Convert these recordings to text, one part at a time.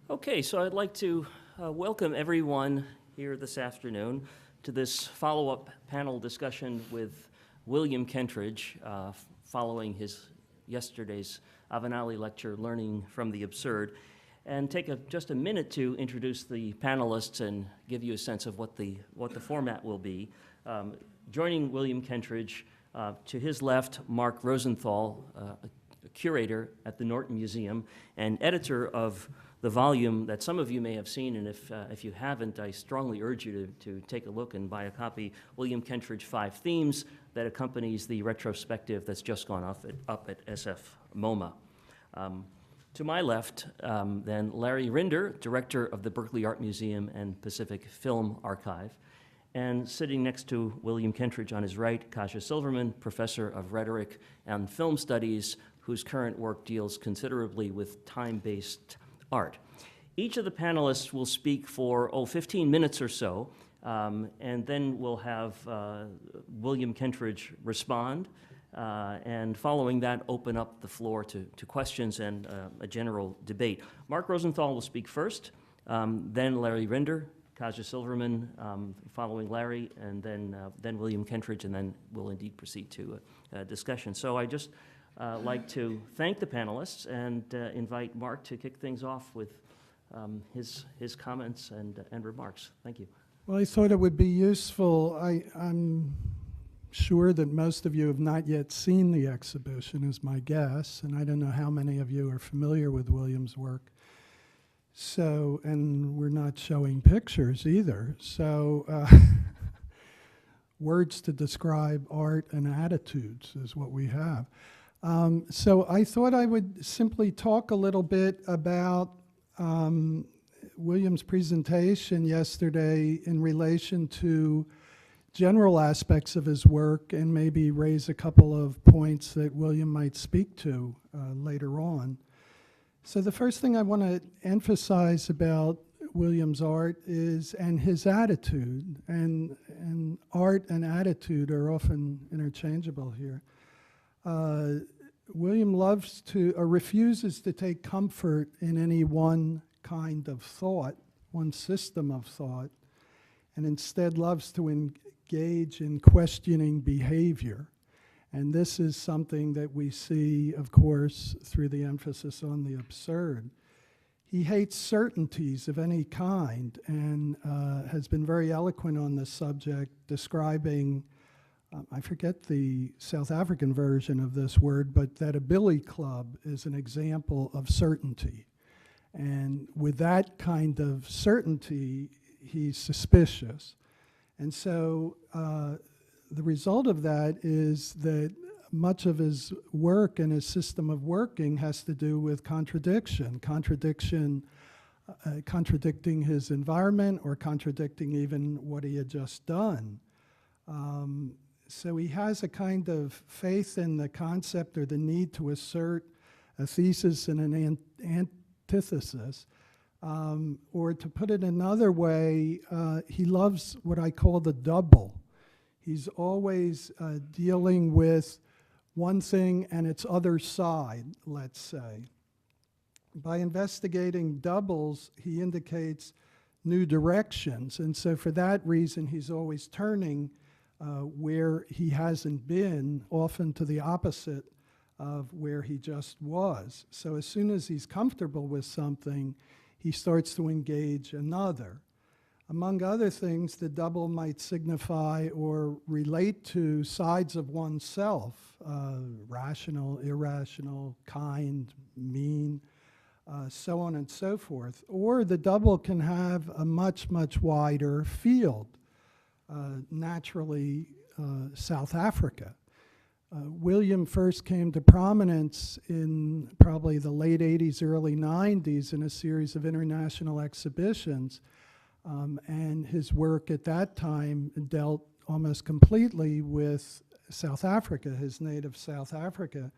Okay, so I'd like to welcome everyone here this afternoon to this follow-up panel discussion with William Kentridge following his yesterday's Avenali lecture, Learning from the Absurd, and take just a minute to introduce the panelists and give you a sense of what the format will be. Joining William Kentridge, to his left, Mark Rosenthal, a curator at the Norton Museum and editor of the volume that some of you may have seen, and if you haven't, I strongly urge you to take a look and buy a copy, William Kentridge, 5 Themes, that accompanies the retrospective that's just gone up at SF MoMA. To my left, then, Larry Rinder, director of the Berkeley Art Museum and Pacific Film Archive, and sitting next to William Kentridge on his right, Kaja Silverman, professor of rhetoric and film studies, whose current work deals considerably with time-based art. Each of the panelists will speak for, 15 minutes or so, and then we'll have William Kentridge respond, and following that, open up the floor to questions and a general debate. Mark Rosenthal will speak first, then Larry Rinder, Kaja Silverman following Larry, and then William Kentridge, and then we'll indeed proceed to a discussion. So I just like to thank the panelists and invite Mark to kick things off with his comments and remarks. Thank you. Well, I thought it would be useful. I'm sure that most of you have not yet seen the exhibition, is my guess, and I don't know how many of you are familiar with William's work. So, and we're not showing pictures either. So, words to describe art and attitudes is what we have. So I thought I would simply talk a little bit about William's presentation yesterday in relation to general aspects of his work and maybe raise a couple of points that William might speak to later on. So the first thing I want to emphasize about William's art is, and his attitude, and art and attitude are often interchangeable here. William loves to, or refuses to take comfort in any one kind of thought, one system of thought, and instead loves to engage in questioning behavior. And this is something that we see, of course, through the emphasis on the absurd. He hates certainties of any kind and has been very eloquent on this subject, describing I forget the South African version of this word, but that a billy club is an example of certainty. And with that kind of certainty, he's suspicious. And so the result of that is that much of his work and his system of working has to do with contradiction, contradicting his environment or contradicting even what he had just done. So he has a kind of faith in the concept or the need to assert a thesis and an antithesis. Or to put it another way, he loves what I call the double. He's always dealing with one thing and its other side, let's say. By investigating doubles, he indicates new directions. And so for that reason, he's always turning where he hasn't been, often to the opposite of where he just was. So as soon as he's comfortable with something, he starts to engage another. Among other things, the double might signify or relate to sides of oneself, rational, irrational, kind, mean, so on and so forth. Or the double can have a much, much wider field. Naturally, South Africa. William first came to prominence in probably the late 80s, early 90s in a series of international exhibitions. And his work at that time dealt almost completely with South Africa, his native South Africa,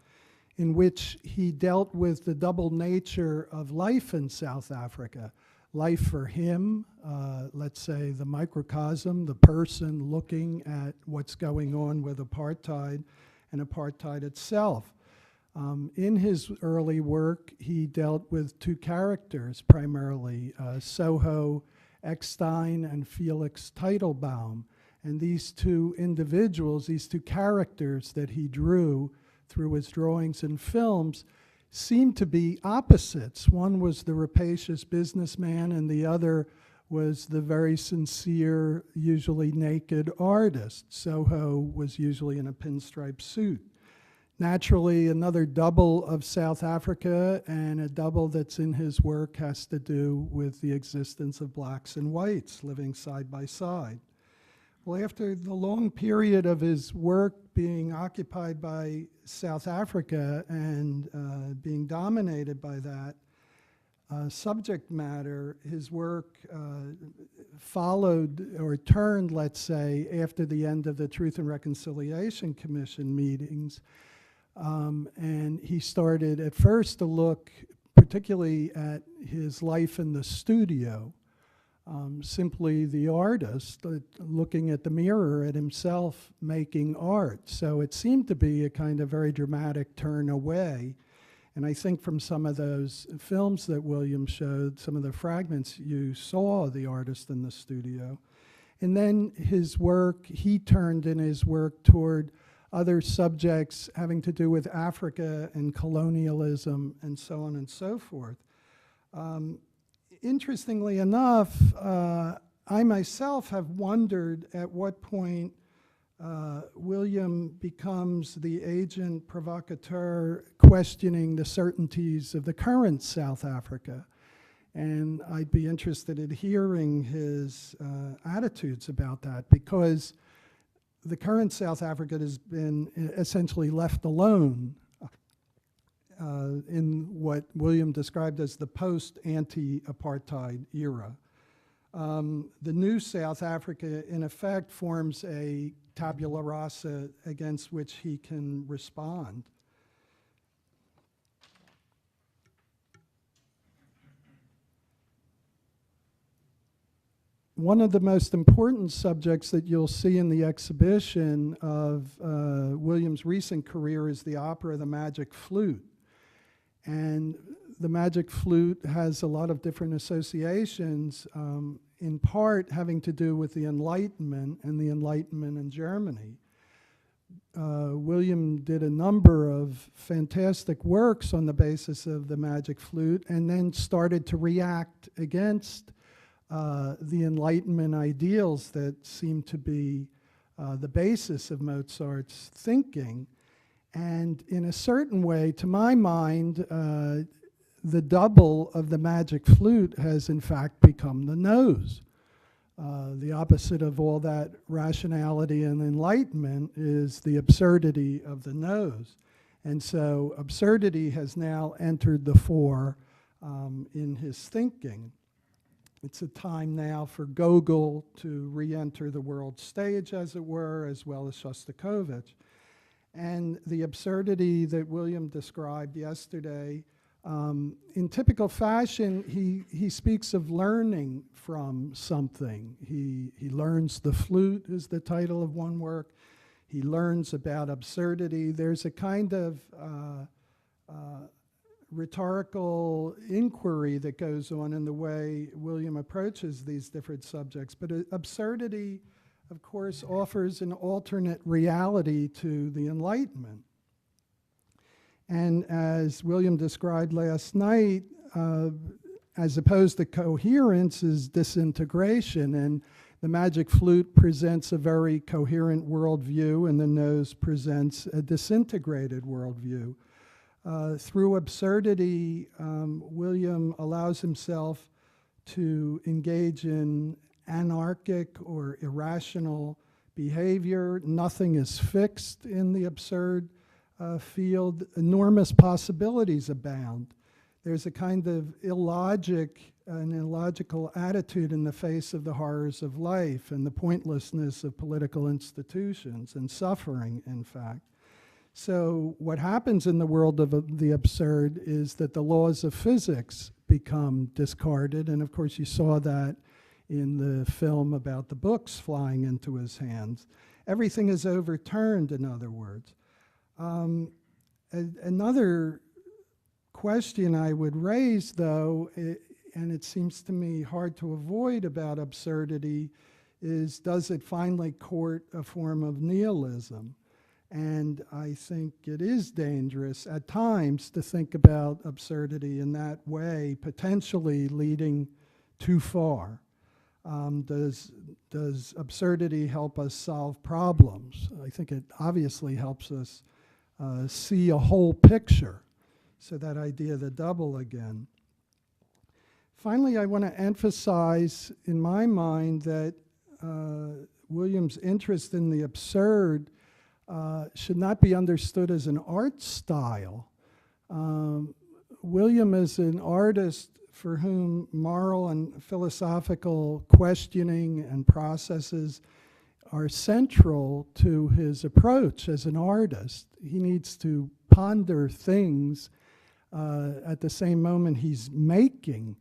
in which he dealt with the double nature of life in South Africa. Life for him, let's say the microcosm, the person looking at what's going on with apartheid and apartheid itself. In his early work, he dealt with two characters primarily, Soho Eckstein and Felix Teitelbaum. And these two individuals, these two characters that he drew through his drawings and films, seemed to be opposites. One was the rapacious businessman, and the other was the very sincere, usually naked artist. Soho was usually in a pinstripe suit. Naturally, another double of South Africa, and a double that's in his work has to do with the existence of blacks and whites living side by side. Well, after the long period of his work being occupied by South Africa and being dominated by that subject matter, his work followed or turned, let's say, after the end of the Truth and Reconciliation Commission meetings. And he started at first to look particularly at his life in the studio. Simply the artist looking at the mirror at himself making art. So it seemed to be a kind of very dramatic turn away. And I think from some of those films that William showed, some of the fragments, you saw the artist in the studio. And then his work, he turned in his work toward other subjects having to do with Africa and colonialism and so on and so forth. Interestingly enough, I myself have wondered at what point William becomes the agent provocateur questioning the certainties of the current South Africa. And I'd be interested in hearing his attitudes about that, because the current South Africa has been essentially left alone in what William described as the post-anti-apartheid era. The new South Africa, in effect, forms a tabula rasa against which he can respond. One of the most important subjects that you'll see in the exhibition of William's recent career is the opera The Magic Flute. And the Magic Flute has a lot of different associations, in part having to do with the Enlightenment and the Enlightenment in Germany. William did a number of fantastic works on the basis of the Magic Flute, and then started to react against the Enlightenment ideals that seem to be the basis of Mozart's thinking. And in a certain way, to my mind, the double of the Magic Flute has in fact become the nose. The opposite of all that rationality and enlightenment is the absurdity of the nose. And so absurdity has now entered the fore in his thinking. It's a time now for Gogol to re-enter the world stage, as it were, as well as Shostakovich. And the absurdity that William described yesterday, in typical fashion, he speaks of learning from something. He learns the flute is the title of one work. He learns about absurdity. There's a kind of rhetorical inquiry that goes on in the way William approaches these different subjects. But absurdity, of course, offers an alternate reality to the Enlightenment. And as William described last night, as opposed to coherence is disintegration, and the Magic Flute presents a very coherent worldview, and the nose presents a disintegrated worldview. Through absurdity, William allows himself to engage in anarchic or irrational behavior. Nothing is fixed in the absurd field. Enormous possibilities abound. There's a kind of an illogical attitude in the face of the horrors of life and the pointlessness of political institutions and suffering, in fact. So what happens in the world of the absurd is that the laws of physics become discarded, and of course you saw that in the film about the books flying into his hands. Everything is overturned, in other words. Another question I would raise, though, and it seems to me hard to avoid about absurdity, is does it finally court a form of nihilism? And I think it is dangerous at times to think about absurdity in that way, potentially leading too far. Does absurdity help us solve problems? I think it obviously helps us see a whole picture. So that idea of the double again. Finally, I want to emphasize in my mind that William's interest in the absurd should not be understood as an art style. William is an artist for whom moral and philosophical questioning and processes are central to his approach as an artist. He needs to ponder things at the same moment he's making.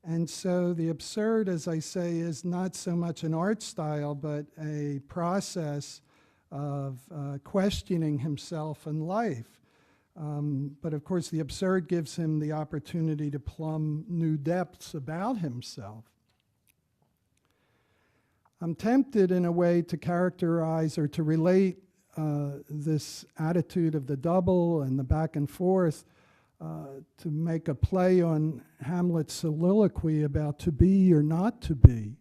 And so the absurd, as I say, is not so much an art style, but a process of questioning himself and life. But of course, the absurd gives him the opportunity to plumb new depths about himself. I'm tempted in a way to characterize or to relate this attitude of the double and the back and forth to make a play on Hamlet's soliloquy about to be or not to be.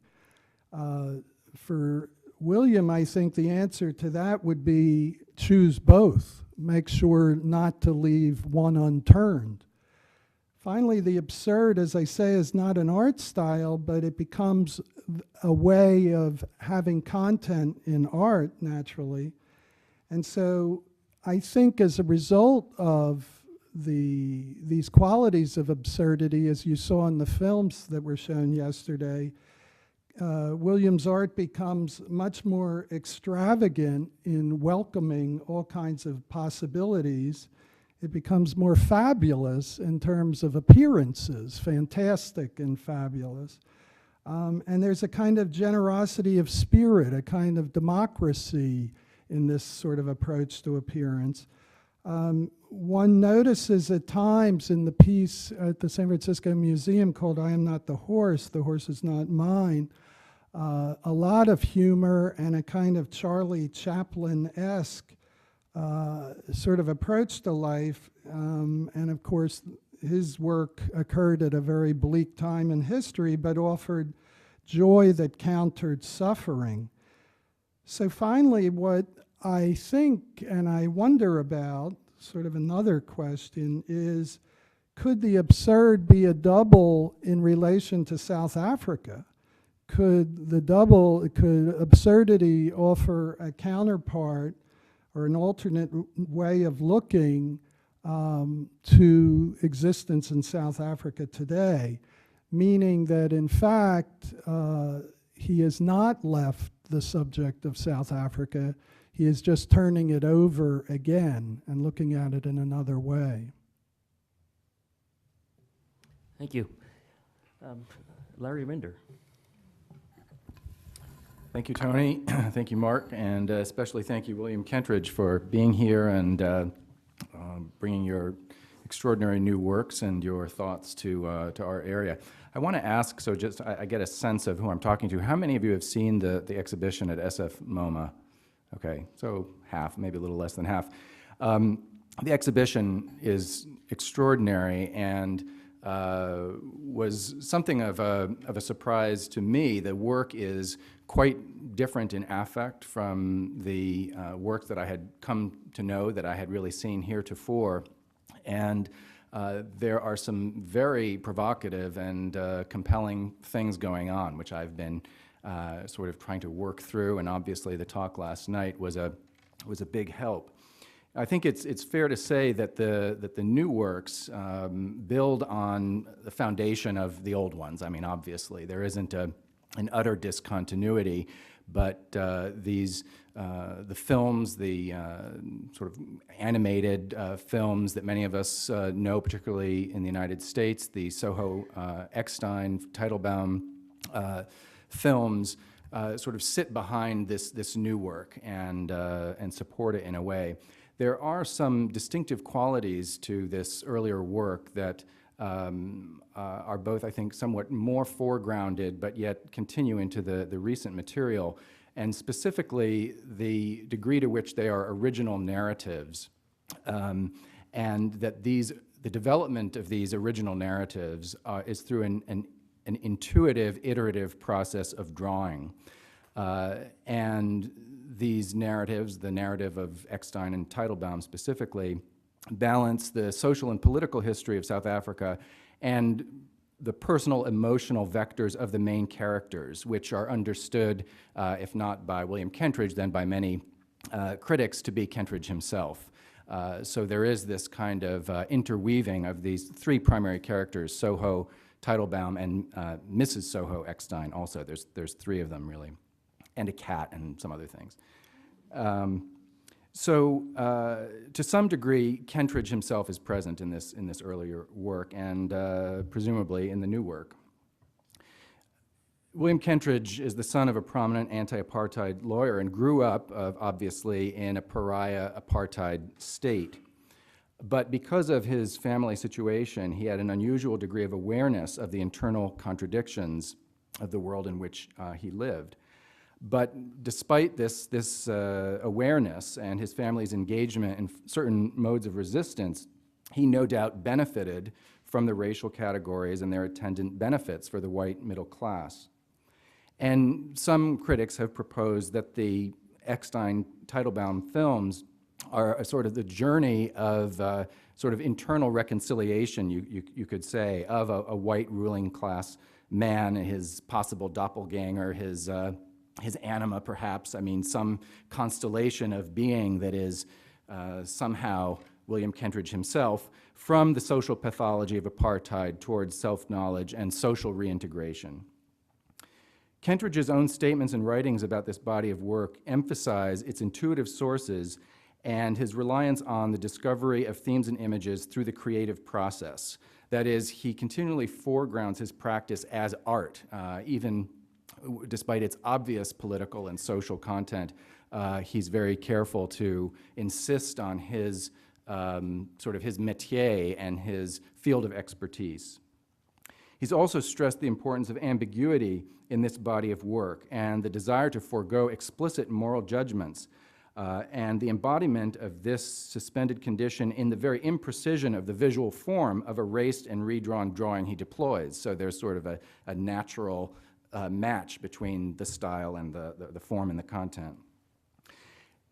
For William, I think the answer to that would be choose both. Make sure not to leave one unturned. Finally, the absurd, as I say, is not an art style, but it becomes a way of having content in art, naturally. And so I think as a result of these qualities of absurdity, as you saw in the films that were shown yesterday, William's art becomes much more extravagant in welcoming all kinds of possibilities. It becomes more fabulous in terms of appearances, fantastic and fabulous. And there's a kind of generosity of spirit, a kind of democracy in this sort of approach to appearance. One notices at times in the piece at the San Francisco Museum called I Am Not the Horse Is Not Mine, a lot of humor and a kind of Charlie Chaplin-esque sort of approach to life. And of course, his work occurred at a very bleak time in history, but offered joy that countered suffering. So finally, what I think and I wonder about, sort of another question, is could the absurd be a double in relation to South Africa? Could absurdity offer a counterpart or an alternate way of looking to existence in South Africa today? Meaning that in fact, he has not left the subject of South Africa. He is just turning it over again and looking at it in another way. Thank you. Larry Rinder. Thank you, Tony. Thank you, Mark, and especially thank you, William Kentridge, for being here and bringing your extraordinary new works and your thoughts to our area. I want to ask, so just I get a sense of who I'm talking to. How many of you have seen the exhibition at SF MoMA? Okay, so half, maybe a little less than half. The exhibition is extraordinary and was something of a surprise to me. The work is quite different in affect from the work that I had come to know, that I had really seen heretofore. And there are some very provocative and compelling things going on, which I've been sort of trying to work through, and obviously the talk last night was a big help. I think it's fair to say that the new works build on the foundation of the old ones. I mean, obviously there isn't an utter discontinuity, but the films, the sort of animated films that many of us know, particularly in the United States, the Soho Eckstein, Teitelbaum films, sort of sit behind this new work and support it in a way. There are some distinctive qualities to this earlier work that are both, I think, somewhat more foregrounded, but yet continue into the recent material, and specifically the degree to which they are original narratives, and that the development of these original narratives is through an intuitive, iterative process of drawing. And these narratives, the narrative of Eckstein and Teitelbaum specifically, balance the social and political history of South Africa and the personal emotional vectors of the main characters, which are understood, if not by William Kentridge, then by many critics to be Kentridge himself. So there is this kind of interweaving of these three primary characters, Soho, Teitelbaum, and Mrs. Soho Eckstein also. There's three of them, really, and a cat and some other things. So to some degree, Kentridge himself is present in this earlier work, and presumably in the new work. William Kentridge is the son of a prominent anti-apartheid lawyer and grew up, obviously, in a pariah apartheid state. But because of his family situation, he had an unusual degree of awareness of the internal contradictions of the world in which he lived. But despite this awareness and his family's engagement in certain modes of resistance, he no doubt benefited from the racial categories and their attendant benefits for the white middle class. And some critics have proposed that the Eckstein-Teitelbaum films are a sort of the journey of sort of internal reconciliation, you could say, of a white ruling class man, his possible doppelganger, his anima, perhaps. I mean, some constellation of being that is somehow William Kentridge himself, from the social pathology of apartheid towards self-knowledge and social reintegration. Kentridge's own statements and writings about this body of work emphasize its intuitive sources and his reliance on the discovery of themes and images through the creative process. That is, he continually foregrounds his practice as art, even despite its obvious political and social content. He's very careful to insist on his sort of his métier and his field of expertise. He's also stressed the importance of ambiguity in this body of work and the desire to forego explicit moral judgments and the embodiment of this suspended condition in the very imprecision of the visual form of erased and redrawn drawing he deploys. So there's sort of a natural match between the style and the form and the content.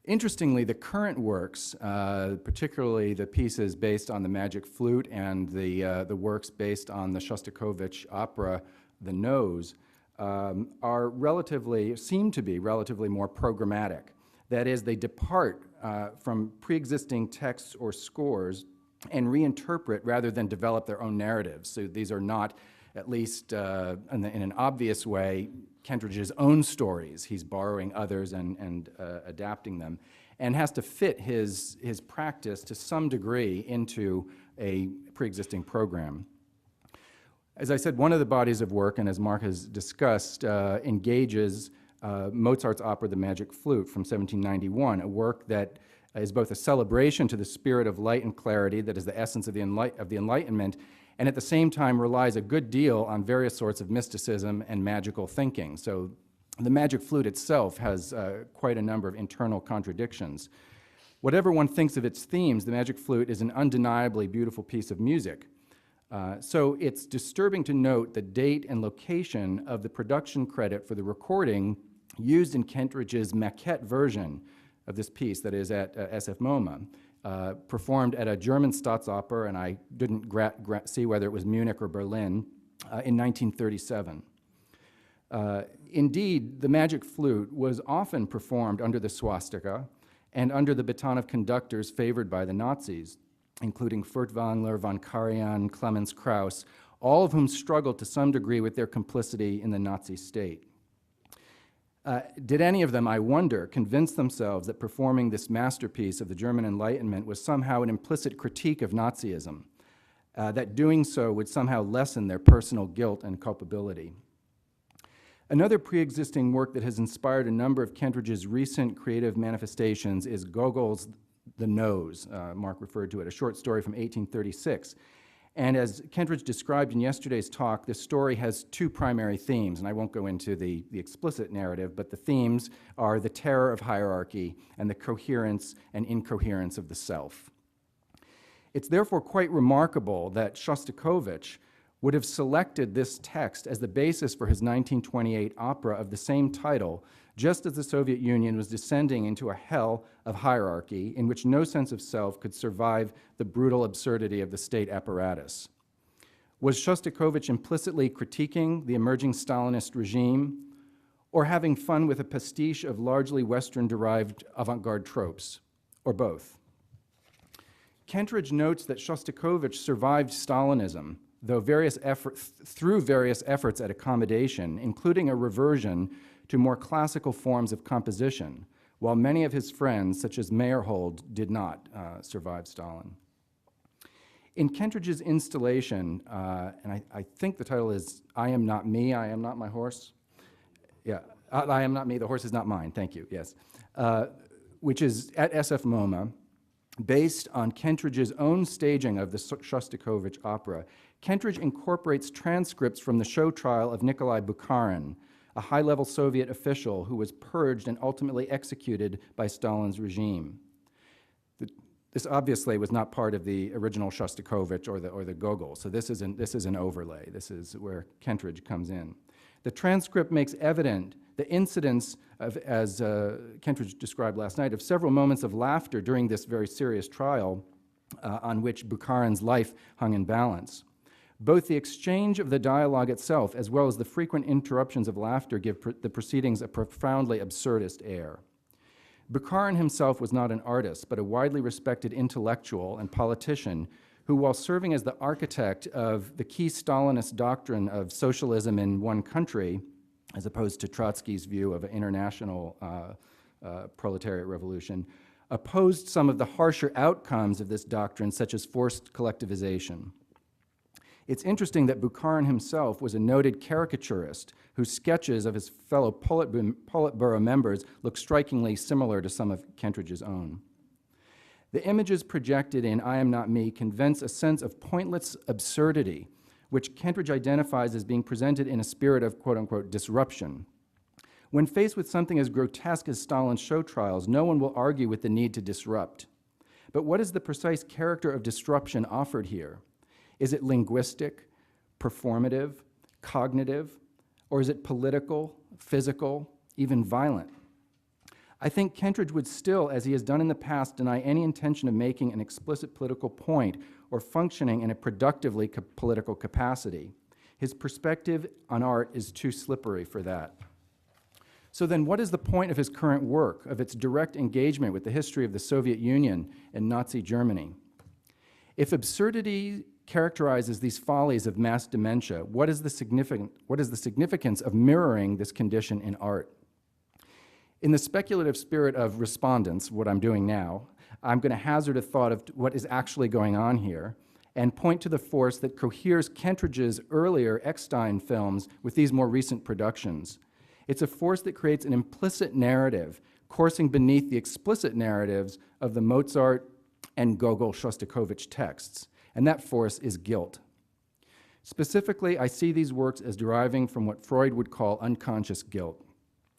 Interestingly, the current works, particularly the pieces based on the Magic Flute and the works based on the Shostakovich opera, The Nose, seem to be relatively more programmatic. That is, they depart from pre-existing texts or scores and reinterpret rather than develop their own narratives. So these are not, at least in an obvious way, Kentridge's own stories. He's borrowing others and adapting them, and has to fit his practice to some degree into a pre-existing program. As I said, one of the bodies of work, and as Mark has discussed, engages Mozart's opera, The Magic Flute, from 1791, a work that is both a celebration to the spirit of light and clarity, that is the essence of the Enlightenment, and at the same time relies a good deal on various sorts of mysticism and magical thinking. So the Magic Flute itself has quite a number of internal contradictions. Whatever one thinks of its themes, the Magic Flute is an undeniably beautiful piece of music. So it's disturbing to note the date and location of the production credit for the recording used in Kentridge's maquette version of this piece, that is at SF MoMA, performed at a German Staatsoper, and I didn't see whether it was Munich or Berlin, in 1937. Indeed, the Magic Flute was often performed under the swastika and under the baton of conductors favored by the Nazis, including Furtwängler, von Karajan, Clemens Krauss, all of whom struggled to some degree with their complicity in the Nazi state. Did any of them, I wonder, convince themselves that performing this masterpiece of the German Enlightenment was somehow an implicit critique of Nazism, that doing so would somehow lessen their personal guilt and culpability? Another pre-existing work that has inspired a number of Kentridge's recent creative manifestations is Gogol's The Nose. Mark referred to it, a short story from 1836. And as Kentridge described in yesterday's talk, this story has two primary themes, and I won't go into the explicit narrative, but the themes are the terror of hierarchy and the coherence and incoherence of the self. It's therefore quite remarkable that Shostakovich would have selected this text as the basis for his 1928 opera of the same title, just as the Soviet Union was descending into a hell of hierarchy in which no sense of self could survive the brutal absurdity of the state apparatus. Was Shostakovich implicitly critiquing the emerging Stalinist regime, or having fun with a pastiche of largely Western-derived avant-garde tropes, or both? Kentridge notes that Shostakovich survived Stalinism, though through various efforts at accommodation, including a reversion to more classical forms of composition, while many of his friends, such as Meyerhold, did not survive Stalin. In Kentridge's installation, and I think the title is I Am Not Me, I Am Not My Horse. Yeah, I Am Not Me, the horse is not mine, thank you, yes. Which is at SF MoMA, based on Kentridge's own staging of the Shostakovich opera. Kentridge incorporates transcripts from the show trial of Nikolai Bukharin, a high-level Soviet official who was purged and ultimately executed by Stalin's regime. This obviously was not part of the original Shostakovich or the Gogol, so this is an overlay. This is where Kentridge comes in. The transcript makes evident the incidence of, as Kentridge described last night, of several moments of laughter during this very serious trial on which Bukharin's life hung in balance. Both the exchange of the dialogue itself as well as the frequent interruptions of laughter give the proceedings a profoundly absurdist air. Bukharin himself was not an artist, but a widely respected intellectual and politician who, while serving as the architect of the key Stalinist doctrine of socialism in one country, as opposed to Trotsky's view of an international proletariat revolution, opposed some of the harsher outcomes of this doctrine, such as forced collectivization. It's interesting that Bukharin himself was a noted caricaturist whose sketches of his fellow Politburo members look strikingly similar to some of Kentridge's own. The images projected in I Am Not Me convince a sense of pointless absurdity, which Kentridge identifies as being presented in a spirit of quote-unquote disruption. When faced with something as grotesque as Stalin's show trials, no one will argue with the need to disrupt. But what is the precise character of disruption offered here? Is it linguistic, performative, cognitive, or is it political, physical, even violent? I think Kentridge would still, as he has done in the past, deny any intention of making an explicit political point or functioning in a productively political capacity. His perspective on art is too slippery for that. So then what is the point of his current work, of its direct engagement with the history of the Soviet Union and Nazi Germany? If absurdity characterizes these follies of mass dementia, what is the significance of mirroring this condition in art? In the speculative spirit of respondents, what I'm doing now, I'm going to hazard a thought of what is actually going on here and point to the force that coheres Kentridge's earlier Eckstein films with these more recent productions. It's a force that creates an implicit narrative coursing beneath the explicit narratives of the Mozart and Gogol-Shostakovich texts, and that force is guilt. Specifically, I see these works as deriving from what Freud would call unconscious guilt.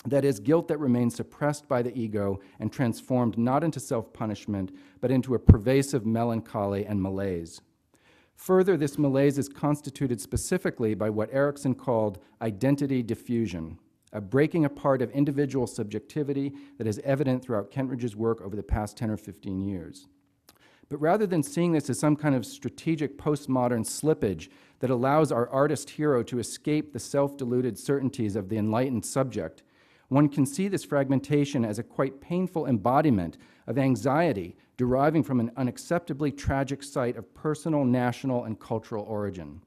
That is, guilt that remains suppressed by the ego and transformed not into self-punishment, but into a pervasive melancholy and malaise. Further, this malaise is constituted specifically by what Erikson called identity diffusion, a breaking apart of individual subjectivity that is evident throughout Kentridge's work over the past 10 or 15 years. But rather than seeing this as some kind of strategic postmodern slippage that allows our artist hero to escape the self-deluded certainties of the enlightened subject, one can see this fragmentation as a quite painful embodiment of anxiety deriving from an unacceptably tragic site of personal, national, and cultural origin.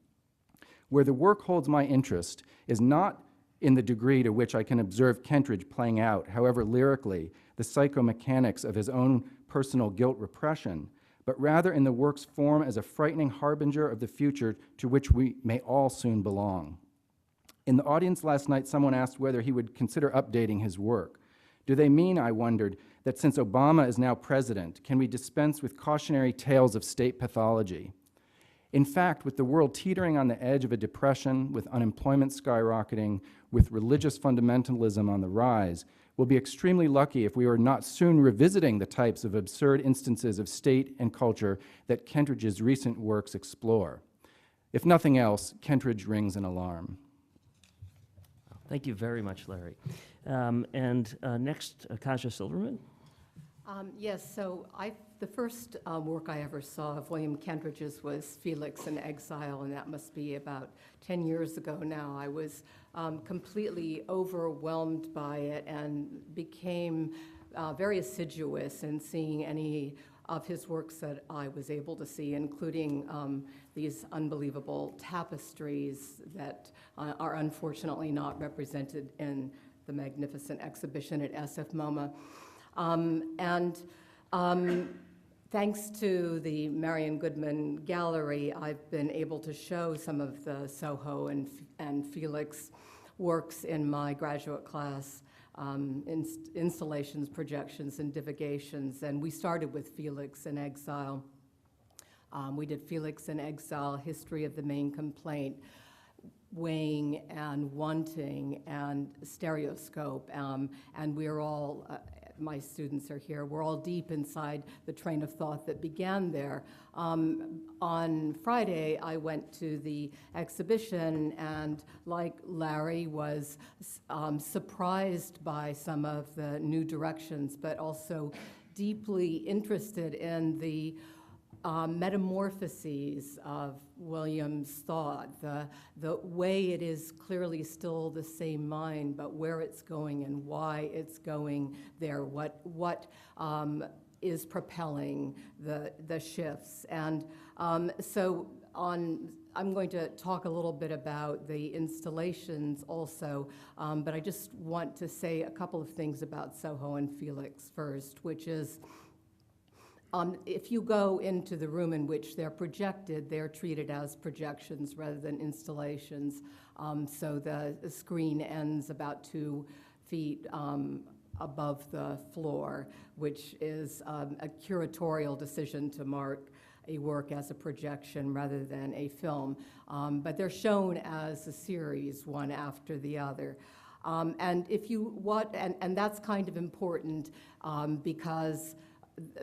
Where the work holds my interest is not in the degree to which I can observe Kentridge playing out, however lyrically, the psychomechanics of his own personal guilt repression, but rather in the work's form as a frightening harbinger of the future to which we may all soon belong. In the audience last night, someone asked whether he would consider updating his work. Do they mean, I wondered, that since Obama is now president, can we dispense with cautionary tales of state pathology? In fact, with the world teetering on the edge of a depression, with unemployment skyrocketing, with religious fundamentalism on the rise, we'll be extremely lucky if we are not soon revisiting the types of absurd instances of state and culture that Kentridge's recent works explore. If nothing else, Kentridge rings an alarm. Thank you very much, Larry. Next, Kaja Silverman. Yes, so the first work I ever saw of William Kentridge's was Felix in Exile, and that must be about 10 years ago now. I was completely overwhelmed by it and became very assiduous in seeing any of his works that I was able to see, including these unbelievable tapestries that are unfortunately not represented in the magnificent exhibition at SF MoMA. Thanks to the Marion Goodman Gallery, I've been able to show some of the Soho and Felix works in my graduate class, installations, projections, and divagations. And we started with Felix in Exile. We did Felix in Exile, History of the Main Complaint, Weighing and Wanting, and Stereoscope. And we're all, my students are here, we're all deep inside the train of thought that began there. On Friday, I went to the exhibition and, like Larry, was surprised by some of the new directions, but also deeply interested in the metamorphoses of William's thought, the way it is clearly still the same mind, but where it's going and why it's going there, what is propelling the shifts. And I'm going to talk a little bit about the installations also, but I just want to say a couple of things about Soho and Felix first, which is, if you go into the room in which they're projected, they're treated as projections rather than installations. So the screen ends about 2 feet above the floor, which is a curatorial decision to mark a work as a projection rather than a film. But they're shown as a series, one after the other. And if you want, and that's kind of important because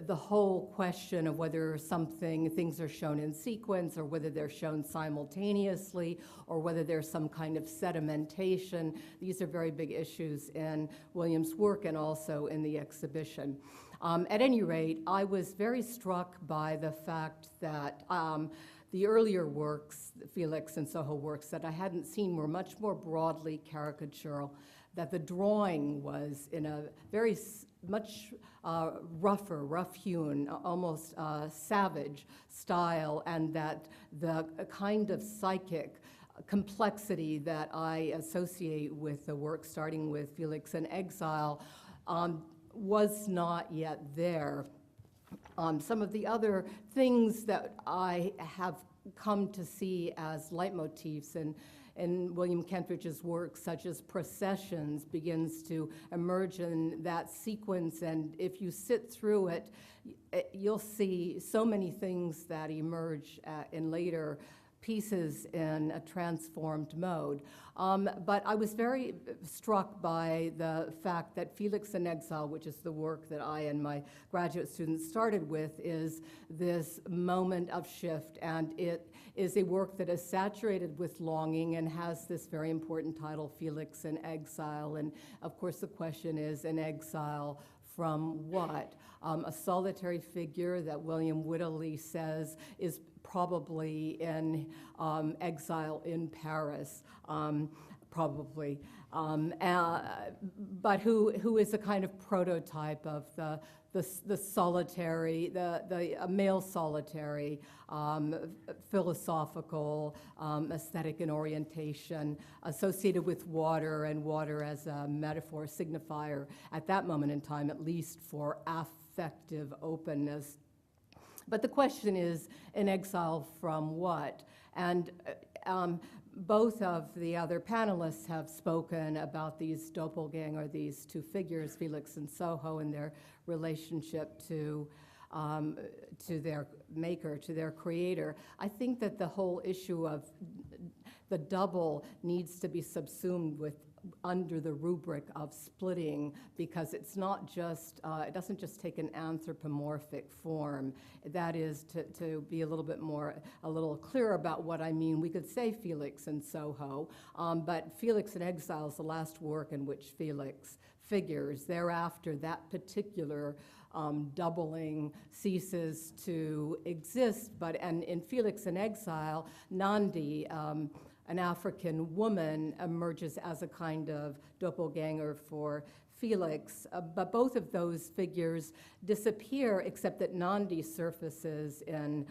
the whole question of whether things are shown in sequence or whether they're shown simultaneously or whether there's some kind of sedimentation, these are very big issues in William's work and also in the exhibition. At any rate, I was very struck by the fact that the earlier works, Felix and Soho works that I hadn't seen, were much more broadly caricatural, that the drawing was in a very much rougher, rough-hewn, almost savage style, and that the kind of psychic complexity that I associate with the work starting with Felix in Exile was not yet there. Some of the other things that I have come to see as leitmotifs in William Kentridge's work, such as Processions, begins to emerge in that sequence, and if you sit through it, you'll see so many things that emerge in later pieces in a transformed mode. But I was very struck by the fact that Felix in Exile, which is the work that I and my graduate students started with, is this moment of shift, and it is a work that is saturated with longing and has this very important title, Felix in Exile. And of course the question is, in exile from what? A solitary figure that William wittily says is probably in exile in Paris, probably, but who is a kind of prototype of the solitary, the male solitary, philosophical, aesthetic in orientation, associated with water, and water as a metaphor, signifier, at that moment in time, at least, for affective openness. But the question is, in exile from what? And both of the other panelists have spoken about these doppelganger, these two figures, Felix and Soho, and their relationship to their maker, to their creator. I think that the whole issue of the double needs to be subsumed under the rubric of splitting, because it's not just, it doesn't just take an anthropomorphic form. That is, to be a little clearer about what I mean, we could say Felix and Soho, but Felix in Exile is the last work in which Felix figures. Thereafter, that particular doubling ceases to exist, and in Felix in Exile, Nandi, an African woman, emerges as a kind of doppelganger for Felix, but both of those figures disappear, except that Nandi surfaces in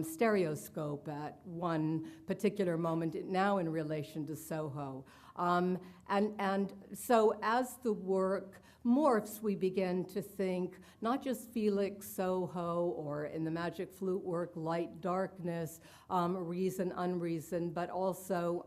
stereoscope at one particular moment, now in relation to Soho. And so as the work morphs, we begin to think not just Felix, Soho, or in the Magic Flute work, light, darkness, reason, unreason, but also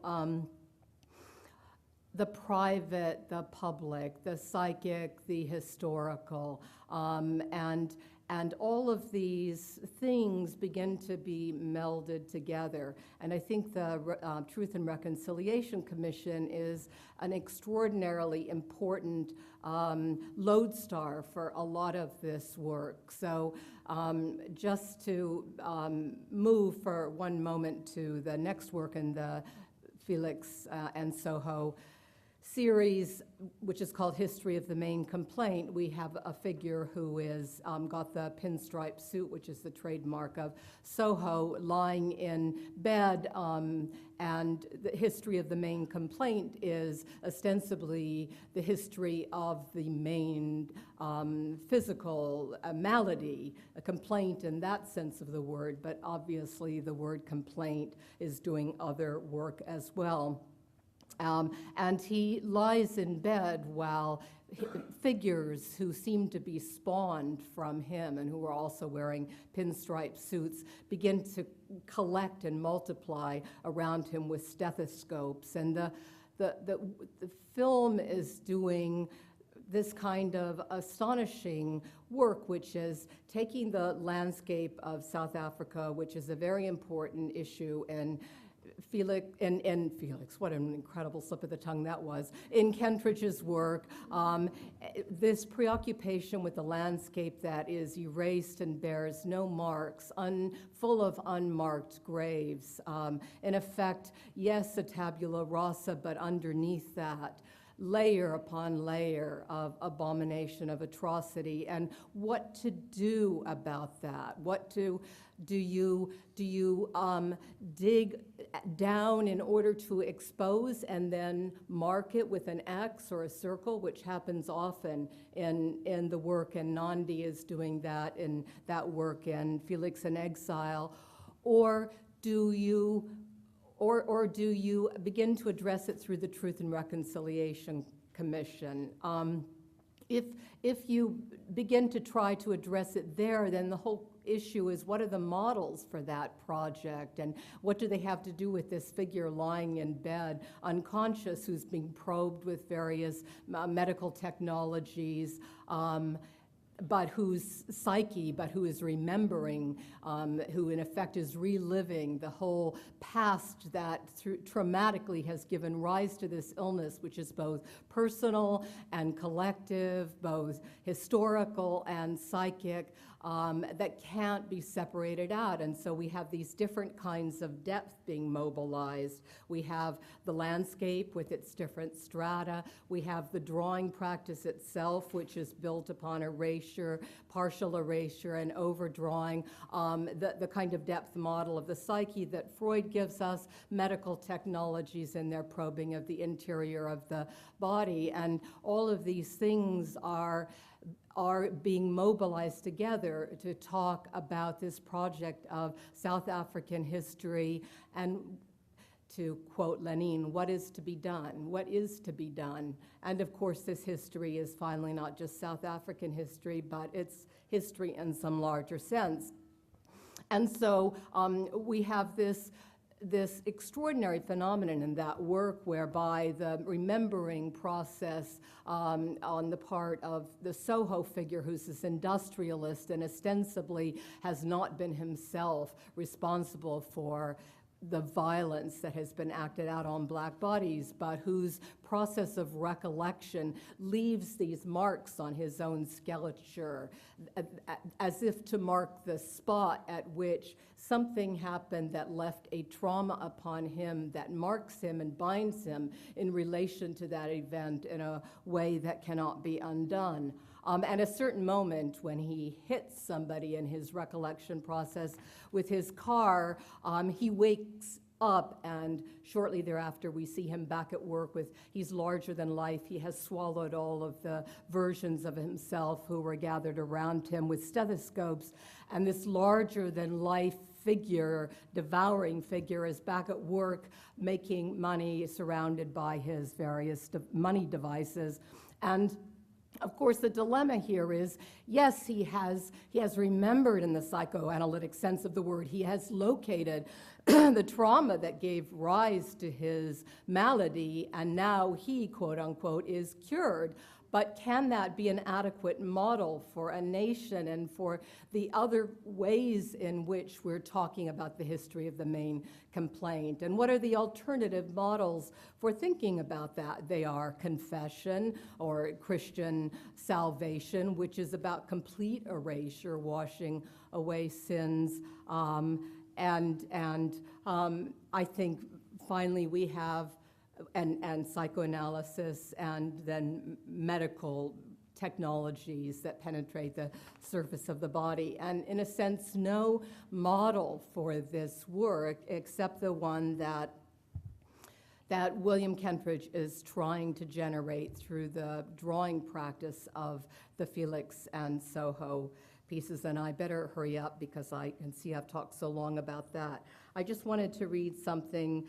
the private, the public, the psychic, the historical, and all of these things begin to be melded together. And I think the Truth and Reconciliation Commission is an extraordinarily important lodestar for a lot of this work. So just to move for one moment to the next work in the Felix and Soho series, which is called History of the Main Complaint, we have a figure who is got the pinstripe suit, which is the trademark of Soho, lying in bed, and the history of the main complaint is ostensibly the history of the main physical malady, a complaint in that sense of the word, but obviously the word complaint is doing other work as well. And he lies in bed while figures who seem to be spawned from him and who are also wearing pinstripe suits begin to collect and multiply around him with stethoscopes. And the film is doing this kind of astonishing work, which is taking the landscape of South Africa, which is a very important issue, and Felix, what an incredible slip of the tongue that was, in Kentridge's work, this preoccupation with the landscape that is erased and bears no marks, full of unmarked graves. In effect, yes, a tabula rasa, but underneath that, layer upon layer of abomination, of atrocity, and what to do about that. Do you dig down in order to expose and then mark it with an X or a circle, which happens often in the work, and Nandi is doing that in that work in Felix in Exile, or do you begin to address it through the Truth and Reconciliation Commission? If you begin to try to address it there, then the whole issue is, what are the models for that project, and what do they have to do with this figure lying in bed, unconscious, who's being probed with various medical technologies, but whose psyche, but who is remembering, who in effect is reliving the whole past that traumatically has given rise to this illness, which is both personal and collective, both historical and psychic, that can't be separated out. And so we have these different kinds of depth being mobilized. We have the landscape with its different strata. We have the drawing practice itself, which is built upon erasure, partial erasure, and overdrawing, the kind of depth model of the psyche that Freud gives us, medical technologies in their probing of the interior of the body. And all of these things are being mobilized together to talk about this project of South African history, and to quote Lenin, what is to be done? What is to be done? And of course, this history is finally not just South African history, but it's history in some larger sense. And so we have this this extraordinary phenomenon in that work whereby the remembering process on the part of the Soho figure, who's this industrialist and ostensibly has not been himself responsible for the violence that has been acted out on black bodies, but whose process of recollection leaves these marks on his own skeleture, as if to mark the spot at which something happened that left a trauma upon him that marks him and binds him in relation to that event in a way that cannot be undone. At a certain moment when he hits somebody in his recollection process with his car, he wakes up, and shortly thereafter we see him back at work with, he's larger than life. He has swallowed all of the versions of himself who were gathered around him with stethoscopes, and this larger than life figure, devouring figure, is back at work making money surrounded by his various money devices. And of course, the dilemma here is, yes, he has remembered in the psychoanalytic sense of the word. He has located the trauma that gave rise to his malady, and now he, quote unquote, is cured. But can that be an adequate model for a nation and for the other ways in which we're talking about the history of the main complaint? And what are the alternative models for thinking about that? They are confession or Christian salvation, which is about complete erasure, washing away sins. I think finally we have and psychoanalysis, and then medical technologies that penetrate the surface of the body. And in a sense, no model for this work except the one that William Kentridge is trying to generate through the drawing practice of the Felix and Soho pieces. And I better hurry up because I can see I've talked so long about that. I just wanted to read something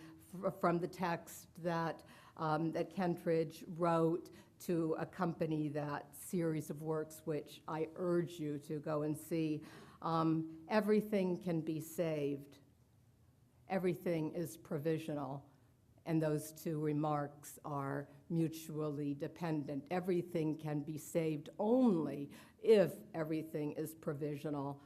from the text that Kentridge wrote to accompany that series of works, which I urge you to go and see. Everything can be saved. Everything is provisional. And those two remarks are mutually dependent. Everything can be saved only if everything is provisional.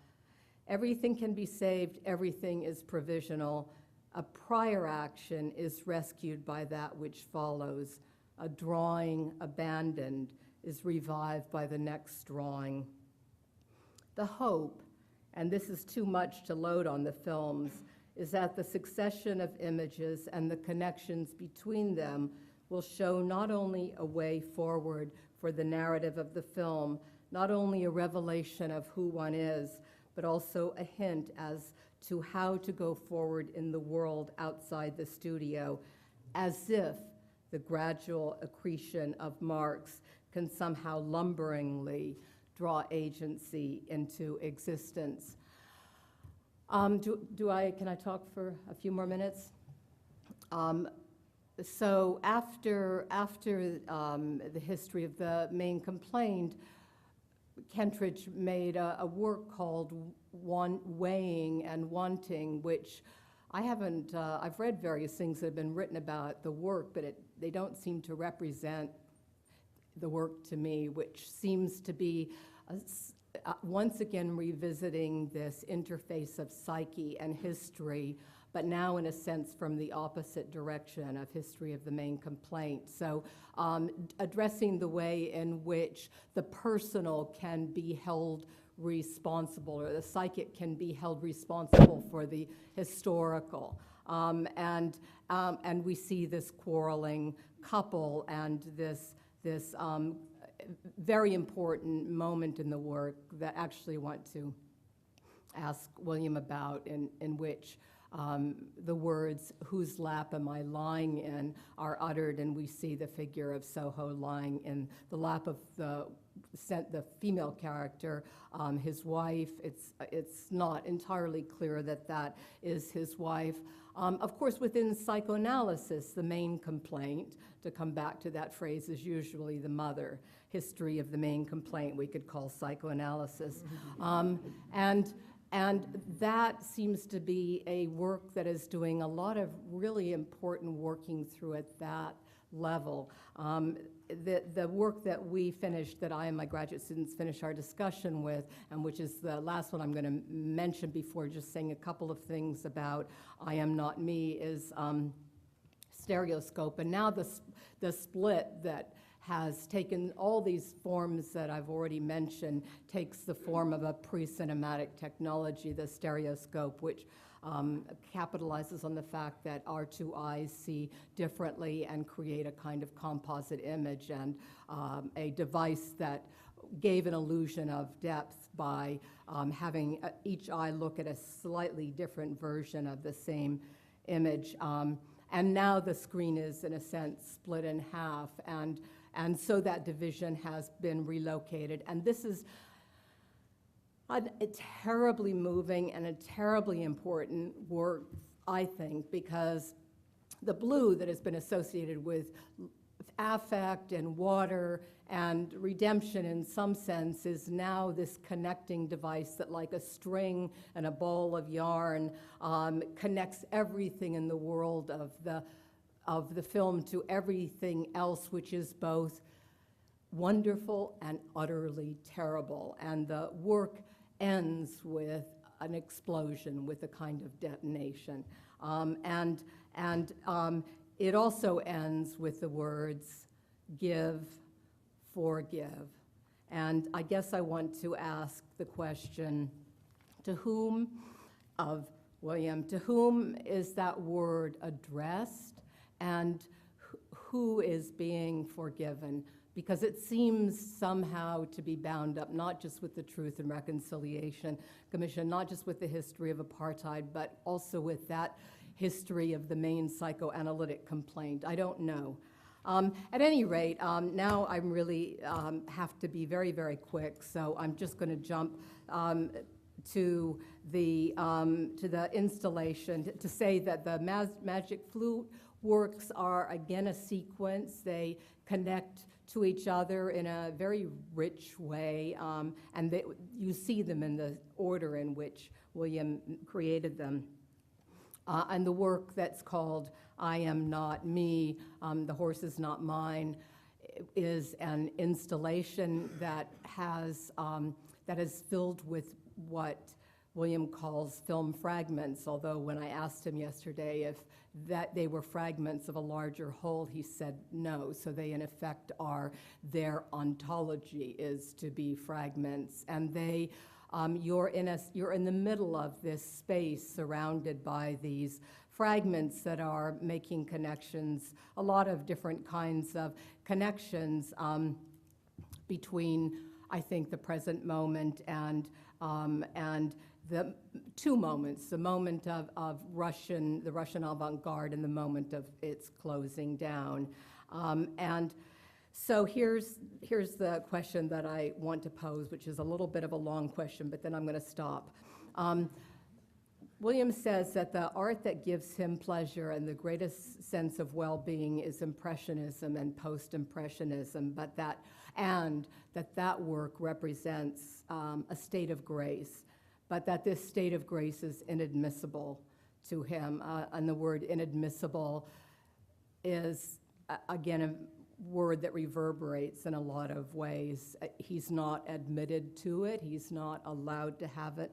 Everything can be saved, everything is provisional. A prior action is rescued by that which follows. A drawing abandoned is revived by the next drawing. The hope, and this is too much to load on the films, is that the succession of images and the connections between them will show not only a way forward for the narrative of the film, not only a revelation of who one is, but also a hint as to how to go forward in the world outside the studio, as if the gradual accretion of marks can somehow lumberingly draw agency into existence. Can I talk for a few more minutes? So after the history of the main complaint, Kentridge made a work called Weighing and Wanting, which I haven't, I've read various things that have been written about the work, but they don't seem to represent the work to me, which seems to be once again revisiting this interface of psyche and history, but now in a sense from the opposite direction of history of the main complaint. So addressing the way in which the personal can be held responsible, or the psychic can be held responsible for the historical. And we see this quarreling couple and this very important moment in the work that I actually want to ask William about, in which the words, "Whose lap am I lying in?" are uttered, and we see the figure of Soho lying in the lap of the female character, his wife. It's not entirely clear that that is his wife. Of course, within psychoanalysis, the main complaint, to come back to that phrase, is usually the mother. History of the main complaint we could call psychoanalysis. And that seems to be a work that is doing a lot of really important working through at that level. The work that we finished, that I and my graduate students finished our discussion with, and which is the last one I'm going to mention before just saying a couple of things about I Am Not Me, is stereoscope. And now the split that has taken all these forms that I've already mentioned takes the form of a pre-cinematic technology, the stereoscope, which capitalizes on the fact that our two eyes see differently and create a kind of composite image, and a device that gave an illusion of depth by having each eye look at a slightly different version of the same image. And now the screen is, in a sense, split in half, and so that division has been relocated. And this is a terribly moving and a terribly important work, I think, because the blue that has been associated with affect and water and redemption in some sense is now this connecting device that, like a string and a ball of yarn, connects everything in the world of the film to everything else, which is both wonderful and utterly terrible. And the work ends with an explosion, with a kind of detonation. It also ends with the words, give, forgive. And I guess I want to ask the question, to whom, of William, to whom is that word addressed, and who is being forgiven? Because it seems somehow to be bound up not just with the Truth and Reconciliation Commission, not just with the history of apartheid, but also with that history of the main psychoanalytic complaint. I don't know. At any rate, now I really have to be very, very quick, so I'm just going to jump to the installation to say that the Magic Flute works are again a sequence. They connect to each other in a very rich way, and you see them in the order in which William created them. And the work that's called I Am Not Me, The Horse Is Not Mine, is an installation that is filled with what William calls film fragments, although when I asked him yesterday if that they were fragments of a larger whole, he said no. So they, in effect, their ontology is to be fragments. And they, you're in the middle of this space surrounded by these fragments that are making connections, a lot of different kinds of connections between, I think, the present moment and the two moments, the moment of the Russian avant-garde and the moment of its closing down. And so here's the question that I want to pose, which is a little bit of a long question, but then I'm going to stop. William says that the art that gives him pleasure and the greatest sense of well-being is Impressionism and Post-Impressionism, but that work represents a state of grace, but that this state of grace is inadmissible to him. And the word inadmissible is, again, a word that reverberates in a lot of ways. He's not admitted to it. He's not allowed to have it.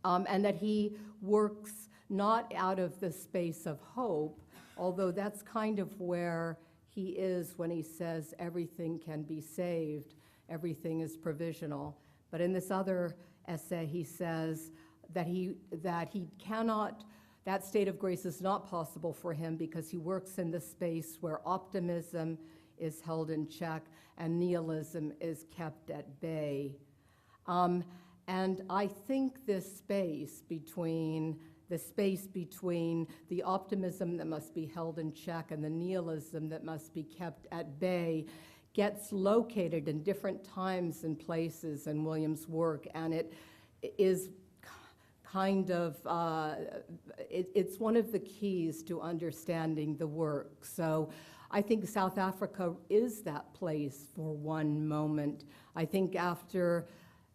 And that he works not out of the space of hope, although that's kind of where he is when he says everything can be saved, everything is provisional. But in this other essay, he says that that state of grace is not possible for him because he works in the space where optimism is held in check and nihilism is kept at bay. And I think this space between the optimism that must be held in check and the nihilism that must be kept at bay gets located in different times and places in William's work, and it is kind of, it's one of the keys to understanding the work. So I think South Africa is that place for one moment. I think after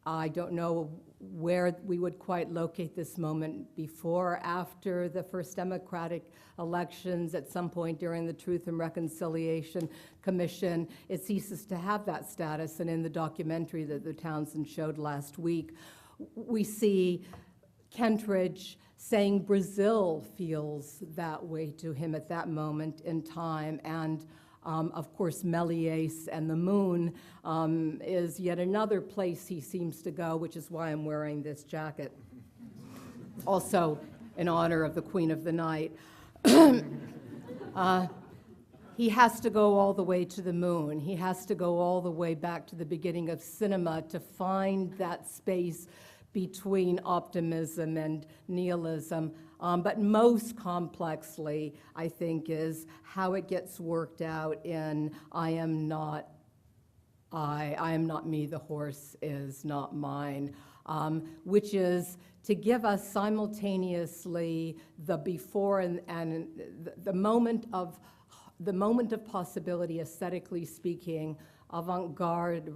I don't know where we would quite locate this moment before or after the first Democratic elections. At some point during the Truth and Reconciliation Commission, it ceases to have that status. And in the documentary that the Townsend showed last week, we see Kentridge saying Brazil feels that way to him at that moment in time. And of course, Méliès and the moon is yet another place he seems to go, which is why I'm wearing this jacket. Also, in honor of the Queen of the Night. He has to go all the way to the moon. He has to go all the way back to the beginning of cinema to find that space between optimism and nihilism. But most complexly, I think, is how it gets worked out in I am not me, the horse is not mine, which is to give us simultaneously the before and the moment of possibility, aesthetically speaking, avant-garde,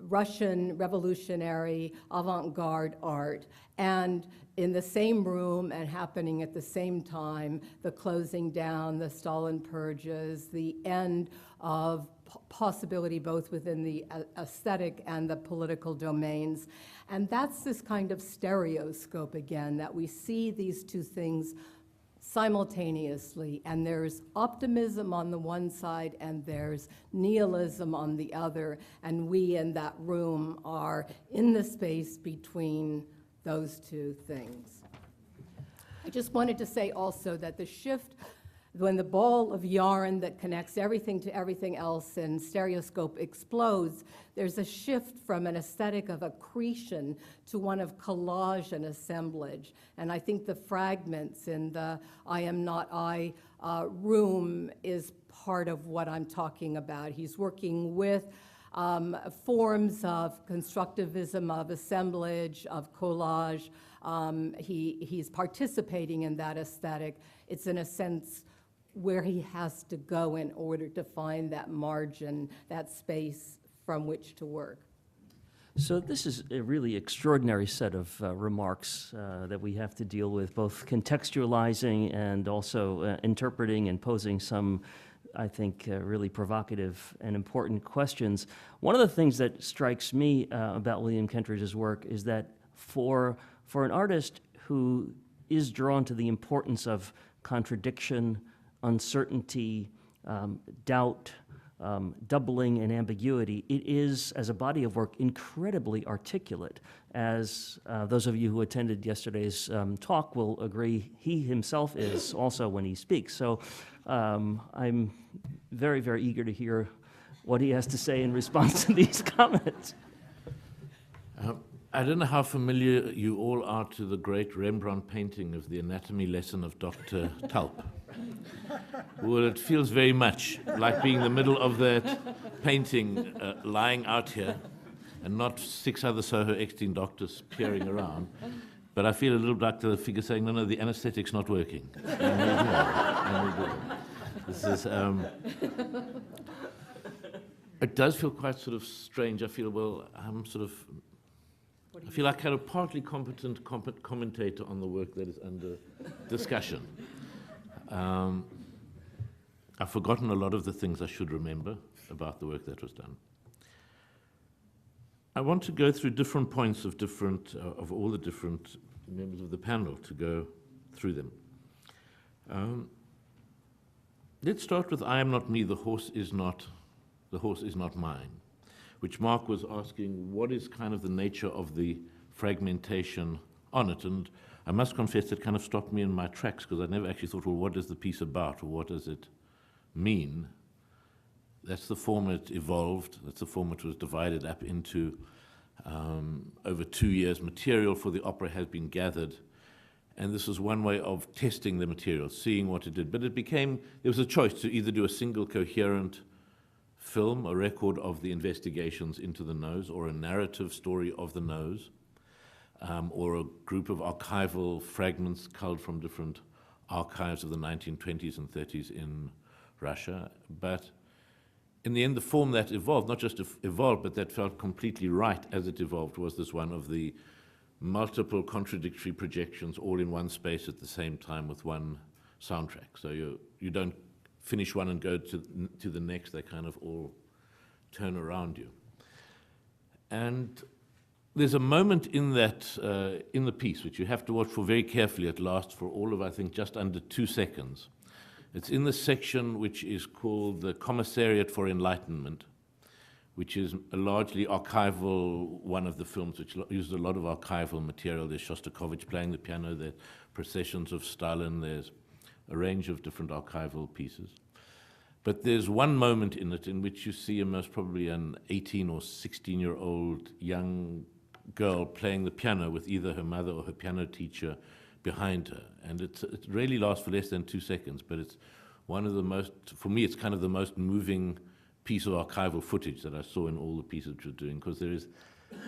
Russian revolutionary avant-garde art, and in the same room and happening at the same time, the closing down, the Stalin purges, the end of possibility both within the aesthetic and the political domains. And that's this kind of stereoscope again, that we see these two things simultaneously, and there's optimism on the one side and there's nihilism on the other, and we in that room are in the space between those two things. I just wanted to say also that the shift, when the ball of yarn that connects everything to everything else in stereoscope explodes, there's a shift from an aesthetic of accretion to one of collage and assemblage. And I think the fragments in the I am not I room is part of what I'm talking about. He's working with forms of constructivism, of assemblage, of collage. He's participating in that aesthetic. It's in a sense where he has to go in order to find that margin, that space from which to work. So this is a really extraordinary set of remarks that we have to deal with, both contextualizing and also interpreting and posing some, I think, really provocative and important questions. One of the things that strikes me about William Kentridge's work is that for an artist who is drawn to the importance of contradiction, uncertainty, doubt, doubling, and ambiguity, it is, as a body of work, incredibly articulate. As those of you who attended yesterday's talk will agree, he himself is also when he speaks. So I'm very, very eager to hear what he has to say in response to these comments. I don't know how familiar you all are to the great Rembrandt painting of the anatomy lesson of Dr. Tulp. Well, it feels very much like being in the middle of that painting, lying out here, and not 6 other Soho X-teen doctors peering around. But I feel a little like the figure saying, no, the anesthetic's not working. This is, it does feel quite sort of strange. I feel, well, I feel like kind of partly competent commentator on the work that is under discussion. I've forgotten a lot of the things I should remember about the work that was done. I want to go through different points of all the different members of the panel to go through them. Let's start with I am not me, the horse is not mine, which Mark was asking, what is kind of the nature of the fragmentation on it? And I must confess it kind of stopped me in my tracks, because I never actually thought, well, what is the piece about, or what does it mean? That's the form it evolved. That's the form it was divided up into. Over 2 years, material for the opera has been gathered, and this was one way of testing the material, seeing what it did. But there was a choice to either do a single coherent film, a record of the investigations into the nose, or a narrative story of the nose, or a group of archival fragments culled from different archives of the 1920s and 30s in Russia. But in the end, the form that evolved, not just evolved, but that felt completely right as it evolved, was this one of the multiple contradictory projections all in one space at the same time with one soundtrack. So you don't finish one and go to the next, they kind of all turn around you. And there's a moment in that, in the piece, which you have to watch for very carefully. It lasts for all of, I think, just under 2 seconds. It's in the section which is called the Commissariat for Enlightenment, which is a largely archival one of the films, which uses a lot of archival material. There's Shostakovich playing the piano, there's processions of Stalin, there's a range of different archival pieces. But there's one moment in it in which you see most probably an 18 or 16-year-old young girl playing the piano with either her mother or her piano teacher behind her. And it really lasts for less than 2 seconds, but it's one of the most, for me, it's kind of the most moving piece of archival footage that I saw in all the pieces which we're doing, because there is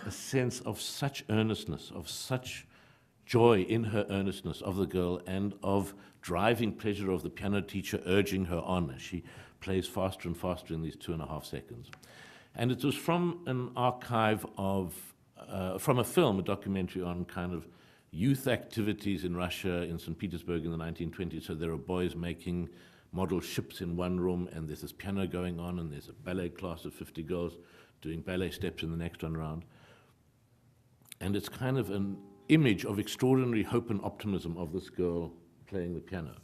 a sense of such earnestness, of such joy in her earnestness of the girl, and of driving pleasure of the piano teacher urging her on as she plays faster and faster in these 2.5 seconds. And it was from an archive of, from a film, a documentary on kind of youth activities in Russia, in St. Petersburg in the 1920s. So there are boys making model ships in one room, and there's this piano going on, and there's a ballet class of 50 girls doing ballet steps in the next one round. And it's kind of an image of extraordinary hope and optimism of this girl playing the piano.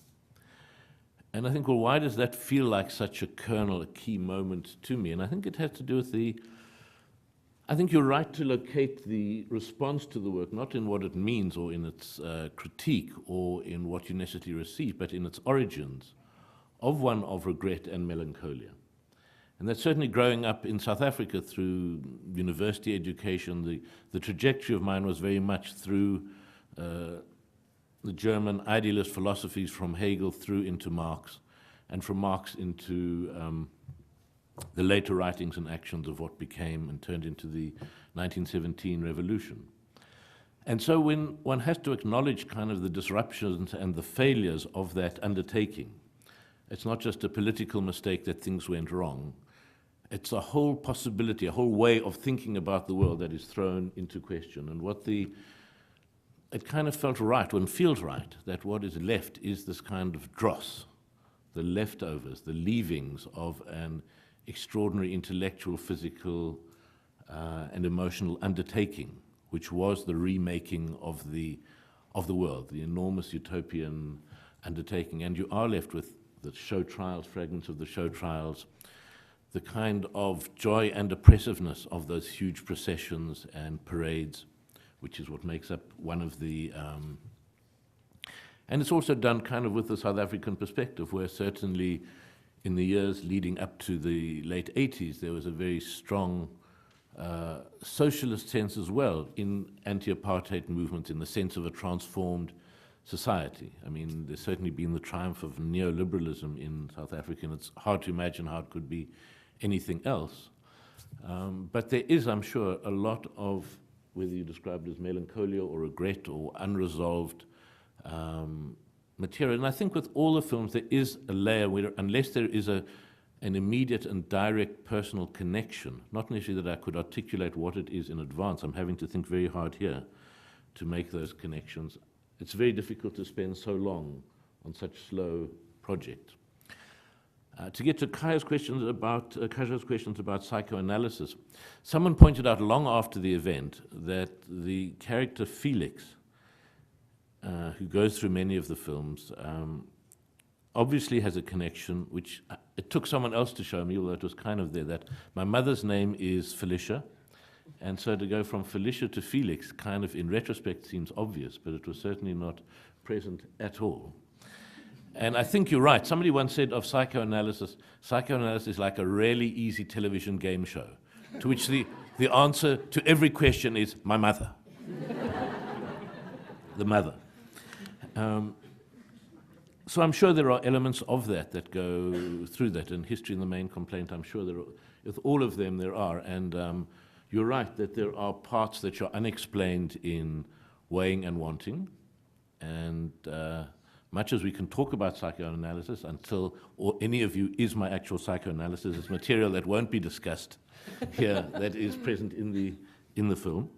And I think, well, why does that feel like such a kernel, a key moment to me? And I think it has to do with I think you're right to locate the response to the work, not in what it means or in its critique or in what you necessarily receive, but in its origins of one of regret and melancholia. And that's certainly growing up in South Africa through university education. The trajectory of mine was very much through the German idealist philosophies from Hegel through into Marx, and from Marx into the later writings and actions of what became and turned into the 1917 revolution. And so when one has to acknowledge kind of the disruptions and the failures of that undertaking, it's not just a political mistake that things went wrong. It's a whole possibility, a whole way of thinking about the world that is thrown into question. And it kind of felt right, and feels right, that what is left is this kind of dross, the leftovers, the leavings of an extraordinary intellectual, physical, and emotional undertaking, which was the remaking of the world, the enormous utopian undertaking. And you are left with the show trials, fragments of the show trials, the kind of joy and oppressiveness of those huge processions and parades, which is what makes up one of the... and it's also done kind of with the South African perspective, where certainly in the years leading up to the late 80s, there was a very strong socialist sense as well in anti-apartheid movements, in the sense of a transformed society. I mean, there's certainly been the triumph of neoliberalism in South Africa, and it's hard to imagine how it could be anything else. But there is, I'm sure, a lot of, whether you describe it as melancholia or regret or unresolved material. And I think with all the films, there is a layer where, unless there is an immediate and direct personal connection, not necessarily that I could articulate what it is in advance, I'm having to think very hard here to make those connections. It's very difficult to spend so long on such slow projects. To get to Kaja's questions about psychoanalysis, someone pointed out long after the event that the character Felix, who goes through many of the films, obviously has a connection, which it took someone else to show me, although it was kind of there, that my mother's name is Felicia, and so to go from Felicia to Felix kind of in retrospect seems obvious, but it was certainly not present at all. And I think you're right. Somebody once said of psychoanalysis is like a really easy television game show, to which the answer to every question is my mother. The mother. So I'm sure there are elements of that go through that, and History in the Main Complaint, I'm sure there are, with all of them there are, and you're right that there are parts that are unexplained in Weighing and Wanting, and much as we can talk about psychoanalysis until or any of you is my actual psychoanalysis, it's material that won't be discussed here, that is present in the film.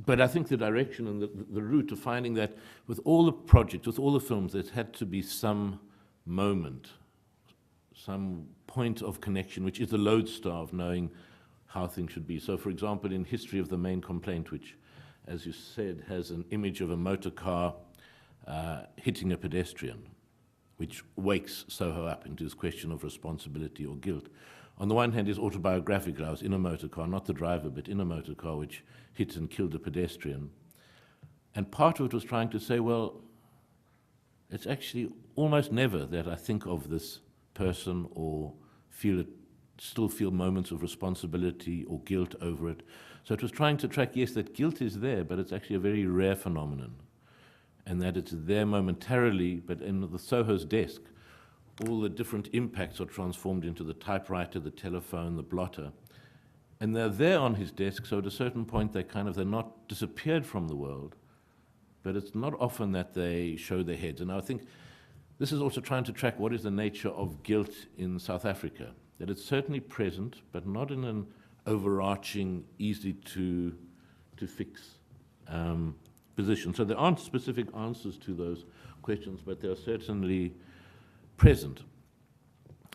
But I think the direction and the route of finding that with all the projects, with all the films, there had to be some moment, some point of connection, which is the lodestar of knowing how things should be. So, for example, in History of the Main Complaint, which, as you said, has an image of a motor car hitting a pedestrian, which wakes Soho up into this question of responsibility or guilt. On the one hand, is autobiographical. I was in a motor car, not the driver, but in a motor car which hit and killed a pedestrian. And part of it was trying to say, well, it's actually almost never that I think of this person or still feel moments of responsibility or guilt over it. So it was trying to track, yes, that guilt is there, but it's actually a very rare phenomenon. And that it's there momentarily, but in the Soho's desk, all the different impacts are transformed into the typewriter, the telephone, the blotter. And they're there on his desk, so at a certain point they're not disappeared from the world, but it's not often that they show their heads. And I think this is also trying to track what is the nature of guilt in South Africa, that it's certainly present, but not in an overarching, easy to fix position. So there aren't specific answers to those questions, but they are certainly present.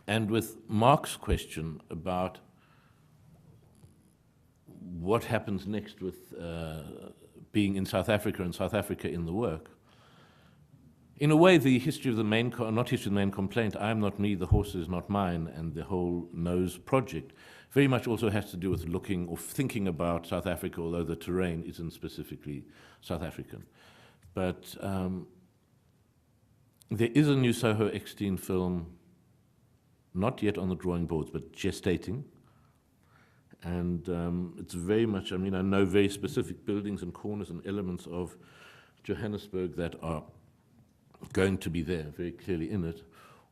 And with Mark's question about what happens next with being in South Africa and South Africa in the work, in a way, the history of the main, not history of the main complaint, I am not me, the horse is not mine, and the whole Nose project, very much also has to do with looking or thinking about South Africa, although the terrain isn't specifically South African. But there is a new Soho Eckstein film, not yet on the drawing boards, but gestating. And it's very much, I mean, I know very specific buildings and corners and elements of Johannesburg that are going to be there, very clearly in it.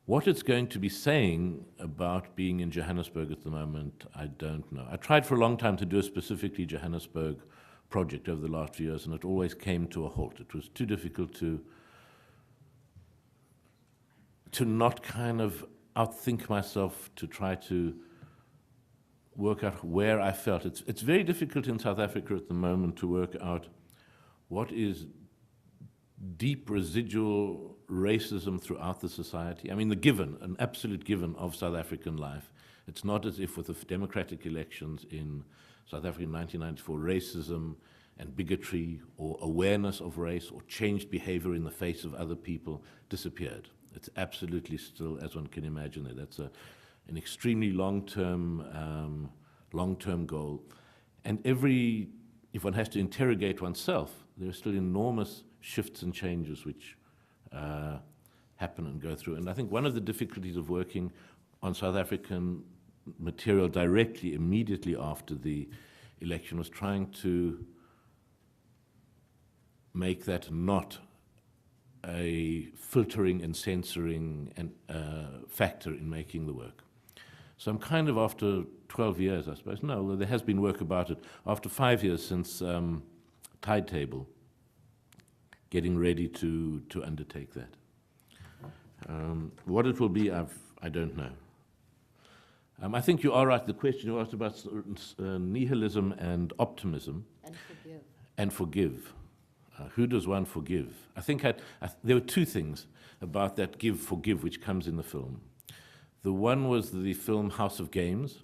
What it's going to be saying about being in Johannesburg at the moment, I don't know. I tried for a long time to do a specifically Johannesburg project over the last few years, and it always came to a halt. It was too difficult to not kind of outthink myself, to try to work out where I felt. It's very difficult in South Africa at the moment to work out what is deep residual racism throughout the society. I mean, the given, an absolute given of South African life. It's not as if with the democratic elections in South Africa in 1994, racism and bigotry or awareness of race or changed behavior in the face of other people disappeared. It's absolutely still, as one can imagine, that's an extremely long-term goal. And if one has to interrogate oneself, there are still enormous shifts and changes which happen and go through. And I think one of the difficulties of working on South African material directly, immediately after the election, was trying to make that not a filtering and censoring and factor in making the work. So I'm kind of, after 12 years, I suppose, no, there has been work about it, after 5 years since Tide Table, getting ready to undertake that. What it will be, I don't know. I think you are right. The question you asked about nihilism and optimism. And forgive. Who does one forgive? I think there were two things about that forgive, which comes in the film. The one was the film House of Games,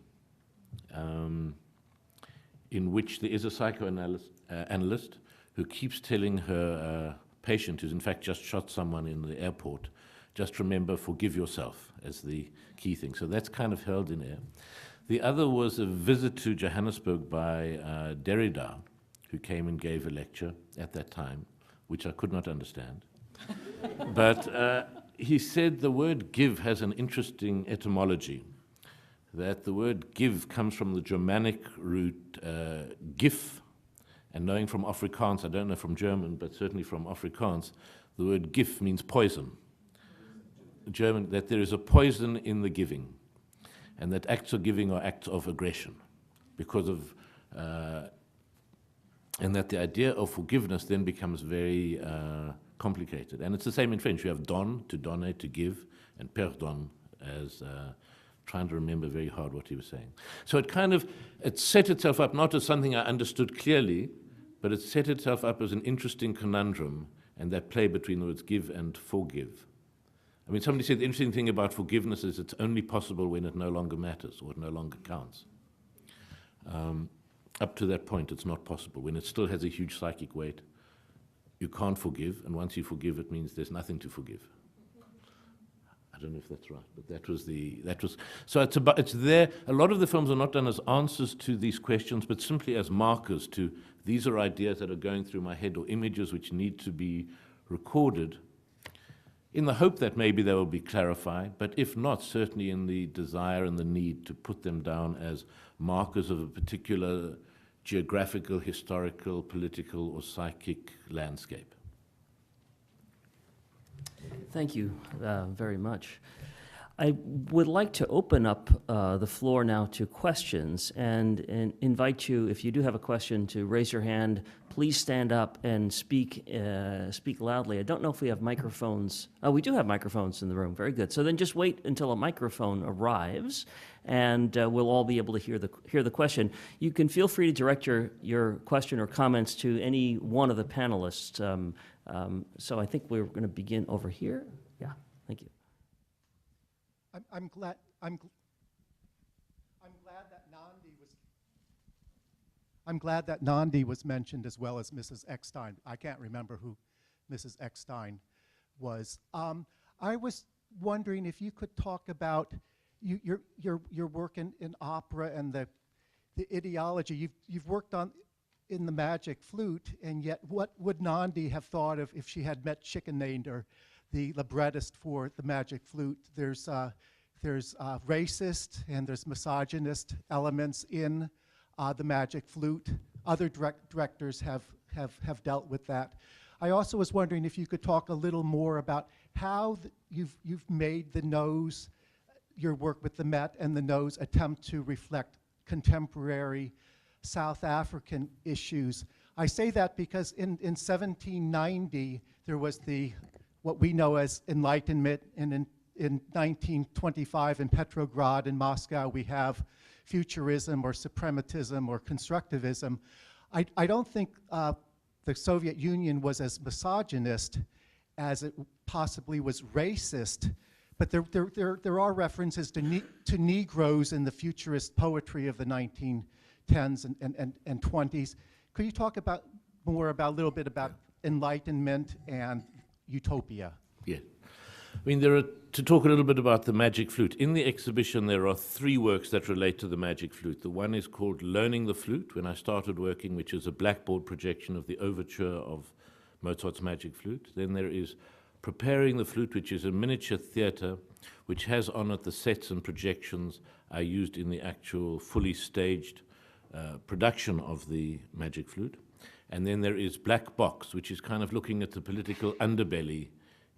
in which there is a psychoanalyst who keeps telling her patient, who's in fact just shot someone in the airport, just remember, forgive yourself, as the key thing. So that's kind of held in air. The other was a visit to Johannesburg by Derrida, who came and gave a lecture at that time, which I could not understand. But he said the word give has an interesting etymology, that the word give comes from the Germanic root gif, and knowing from Afrikaans, I don't know from German, but certainly from Afrikaans, the word gif means poison. German, that there is a poison in the giving, and that acts of giving are acts of aggression because of and that the idea of forgiveness then becomes very complicated. And it's the same in French. You have don, to donner, to give, and pardon as trying to remember very hard what he was saying. So it set itself up not as something I understood clearly, but it set itself up as an interesting conundrum, and that play between the words give and forgive. I mean, somebody said the interesting thing about forgiveness is it's only possible when it no longer matters or it no longer counts. Up to that point, it's not possible. When it still has a huge psychic weight, you can't forgive, and once you forgive, it means there's nothing to forgive. I don't know if that's right, but so it's there. A lot of the films are not done as answers to these questions, but simply as markers to, these are ideas that are going through my head or images which need to be recorded in the hope that maybe they will be clarified, but if not, certainly in the desire and the need to put them down as markers of a particular geographical, historical, political, or psychic landscape. Thank you very much. I would like to open up the floor now to questions and invite you, if you do have a question, to raise your hand. Please stand up and speak loudly. I don't know if we have microphones. Oh, we do have microphones in the room. Very good. So then just wait until a microphone arrives, and we'll all be able to hear the question. You can feel free to direct your question or comments to any one of the panelists. So I think we're going to begin over here. Yeah, thank you. I'm glad that Nandi was. I'm glad that Nandi was mentioned as well as Mrs. Eckstein. I can't remember who Mrs. Eckstein was. I was wondering if you could talk about your work in opera and the ideology. You've worked on in the magic flute, and yet what would Nandi have thought of if she had met Schickenander, the librettist for the magic flute? There's racist and there's misogynist elements in the magic flute. Other directors have dealt with that. I also was wondering if you could talk a little more about how you've made the nose, your work with the Met and the nose, attempt to reflect contemporary South African issues. I say that because in 1790 there was what we know as Enlightenment, and in 1925 in Petrograd and Moscow we have futurism or suprematism or constructivism. I don't think the Soviet Union was as misogynist as it possibly was racist, but there are references to Negroes in the futurist poetry of the 1910s and 20s. Could you talk a little bit about Enlightenment and utopia? Yeah. I mean, to talk a little bit about the magic flute. In the exhibition, there are 3 works that relate to the magic flute. The one is called Learning the Flute, when I started working, which is a blackboard projection of the overture of Mozart's magic flute. Then there is Preparing the Flute, which is a miniature theater, which has on it the sets and projections I used in the actual fully staged production of the magic flute. And then there is Black Box, which is kind of looking at the political underbelly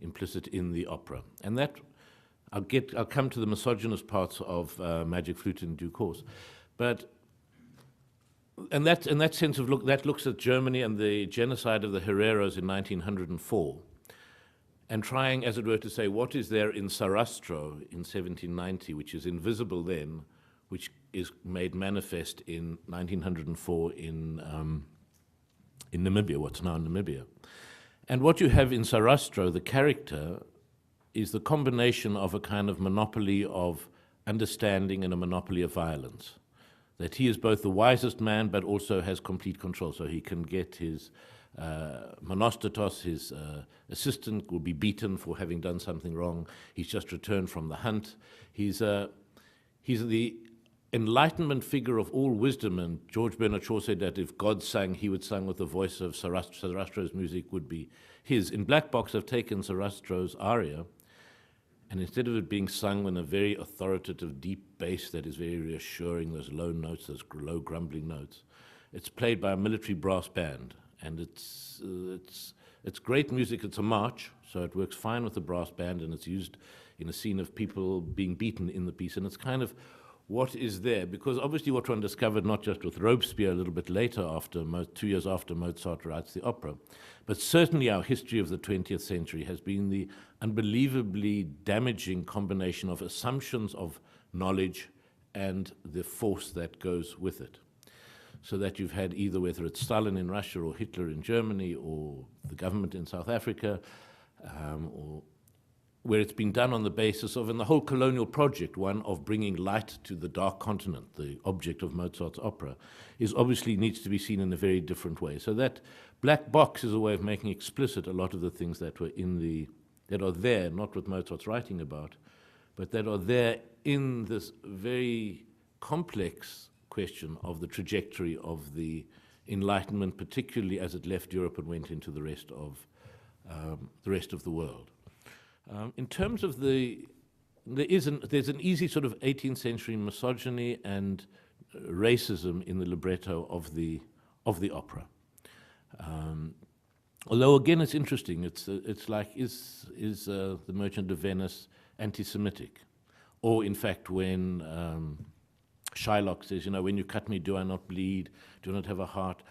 implicit in the opera. And that, I'll come to the misogynist parts of magic flute in due course. But, and that sense of that looks at Germany and the genocide of the Herreros in 1904, and trying, as it were, to say, what is there in Sarastro in 1790, which is invisible then, which is made manifest in 1904 in Namibia, what's now Namibia. And what you have in Sarastro, the character, is the combination of a kind of monopoly of understanding and a monopoly of violence. That he is both the wisest man, but also has complete control. So he can get his monostatos, his assistant, will be beaten for having done something wrong. He's just returned from the hunt. He's the enlightenment figure of all wisdom, and George Bernard Shaw said that if God sang, he would sing with the voice of Sarastro's music would be his. In Black Box, I've taken Sarastro's aria, and instead of it being sung in a very authoritative, deep bass that is very reassuring, those low notes, those low grumbling notes, it's played by a military brass band, and it's great music. It's a march, so it works fine with the brass band, and it's used in a scene of people being beaten in the piece, and it's kind of what is there, because obviously what one discovered, not just with Robespierre a little bit later, after 2 years after Mozart writes the opera, but certainly our history of the 20th century has been the unbelievably damaging combination of assumptions of knowledge and the force that goes with it. So that you've had either, whether it's Stalin in Russia or Hitler in Germany or the government in South Africa, or where it's been done on the basis of, in the whole colonial project, one of bringing light to the dark continent, the object of Mozart's opera, is obviously needs to be seen in a very different way. So that black box is a way of making explicit a lot of the things that were that are there, not what Mozart's writing about, but that are there in this very complex question of the trajectory of the Enlightenment, particularly as it left Europe and went into the rest of the world. In terms of there's an easy sort of 18th century misogyny and racism in the libretto of the opera. Although again, it's interesting. It's like, is the Merchant of Venice anti-Semitic, or in fact, when Shylock says, when you cut me, do I not bleed? Do I not have a heart?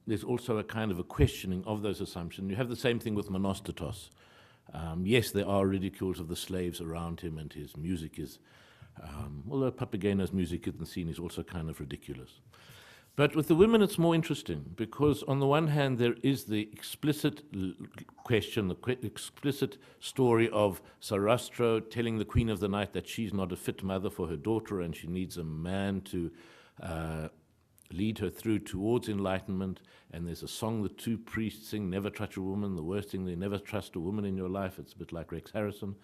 There's also a kind of a questioning of those assumptions. You have the same thing with Monostatos. Yes, there are ridicules of the slaves around him, and his music is, although Papageno's music in the scene is also kind of ridiculous. But with the women, it's more interesting, because on the one hand, there is the explicit question, the explicit story of Sarastro telling the Queen of the Night that she's not a fit mother for her daughter, and she needs a man to lead her through towards enlightenment. And there's a song the two priests sing, never touch a woman, the worst thing, they never trust a woman in your life. It's a bit like Rex Harrison.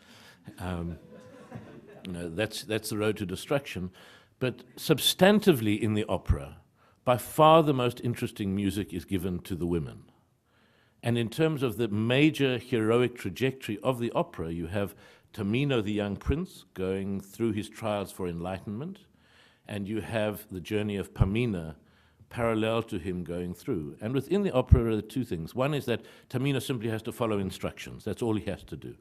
That's the road to destruction. But substantively in the opera, by far the most interesting music is given to the women. And in terms of the major heroic trajectory of the opera, you have Tamino, the young prince, going through his trials for enlightenment, and you have the journey of Pamina parallel to him going through. And within the opera are the two things. One is that Tamino simply has to follow instructions. That's all he has to do.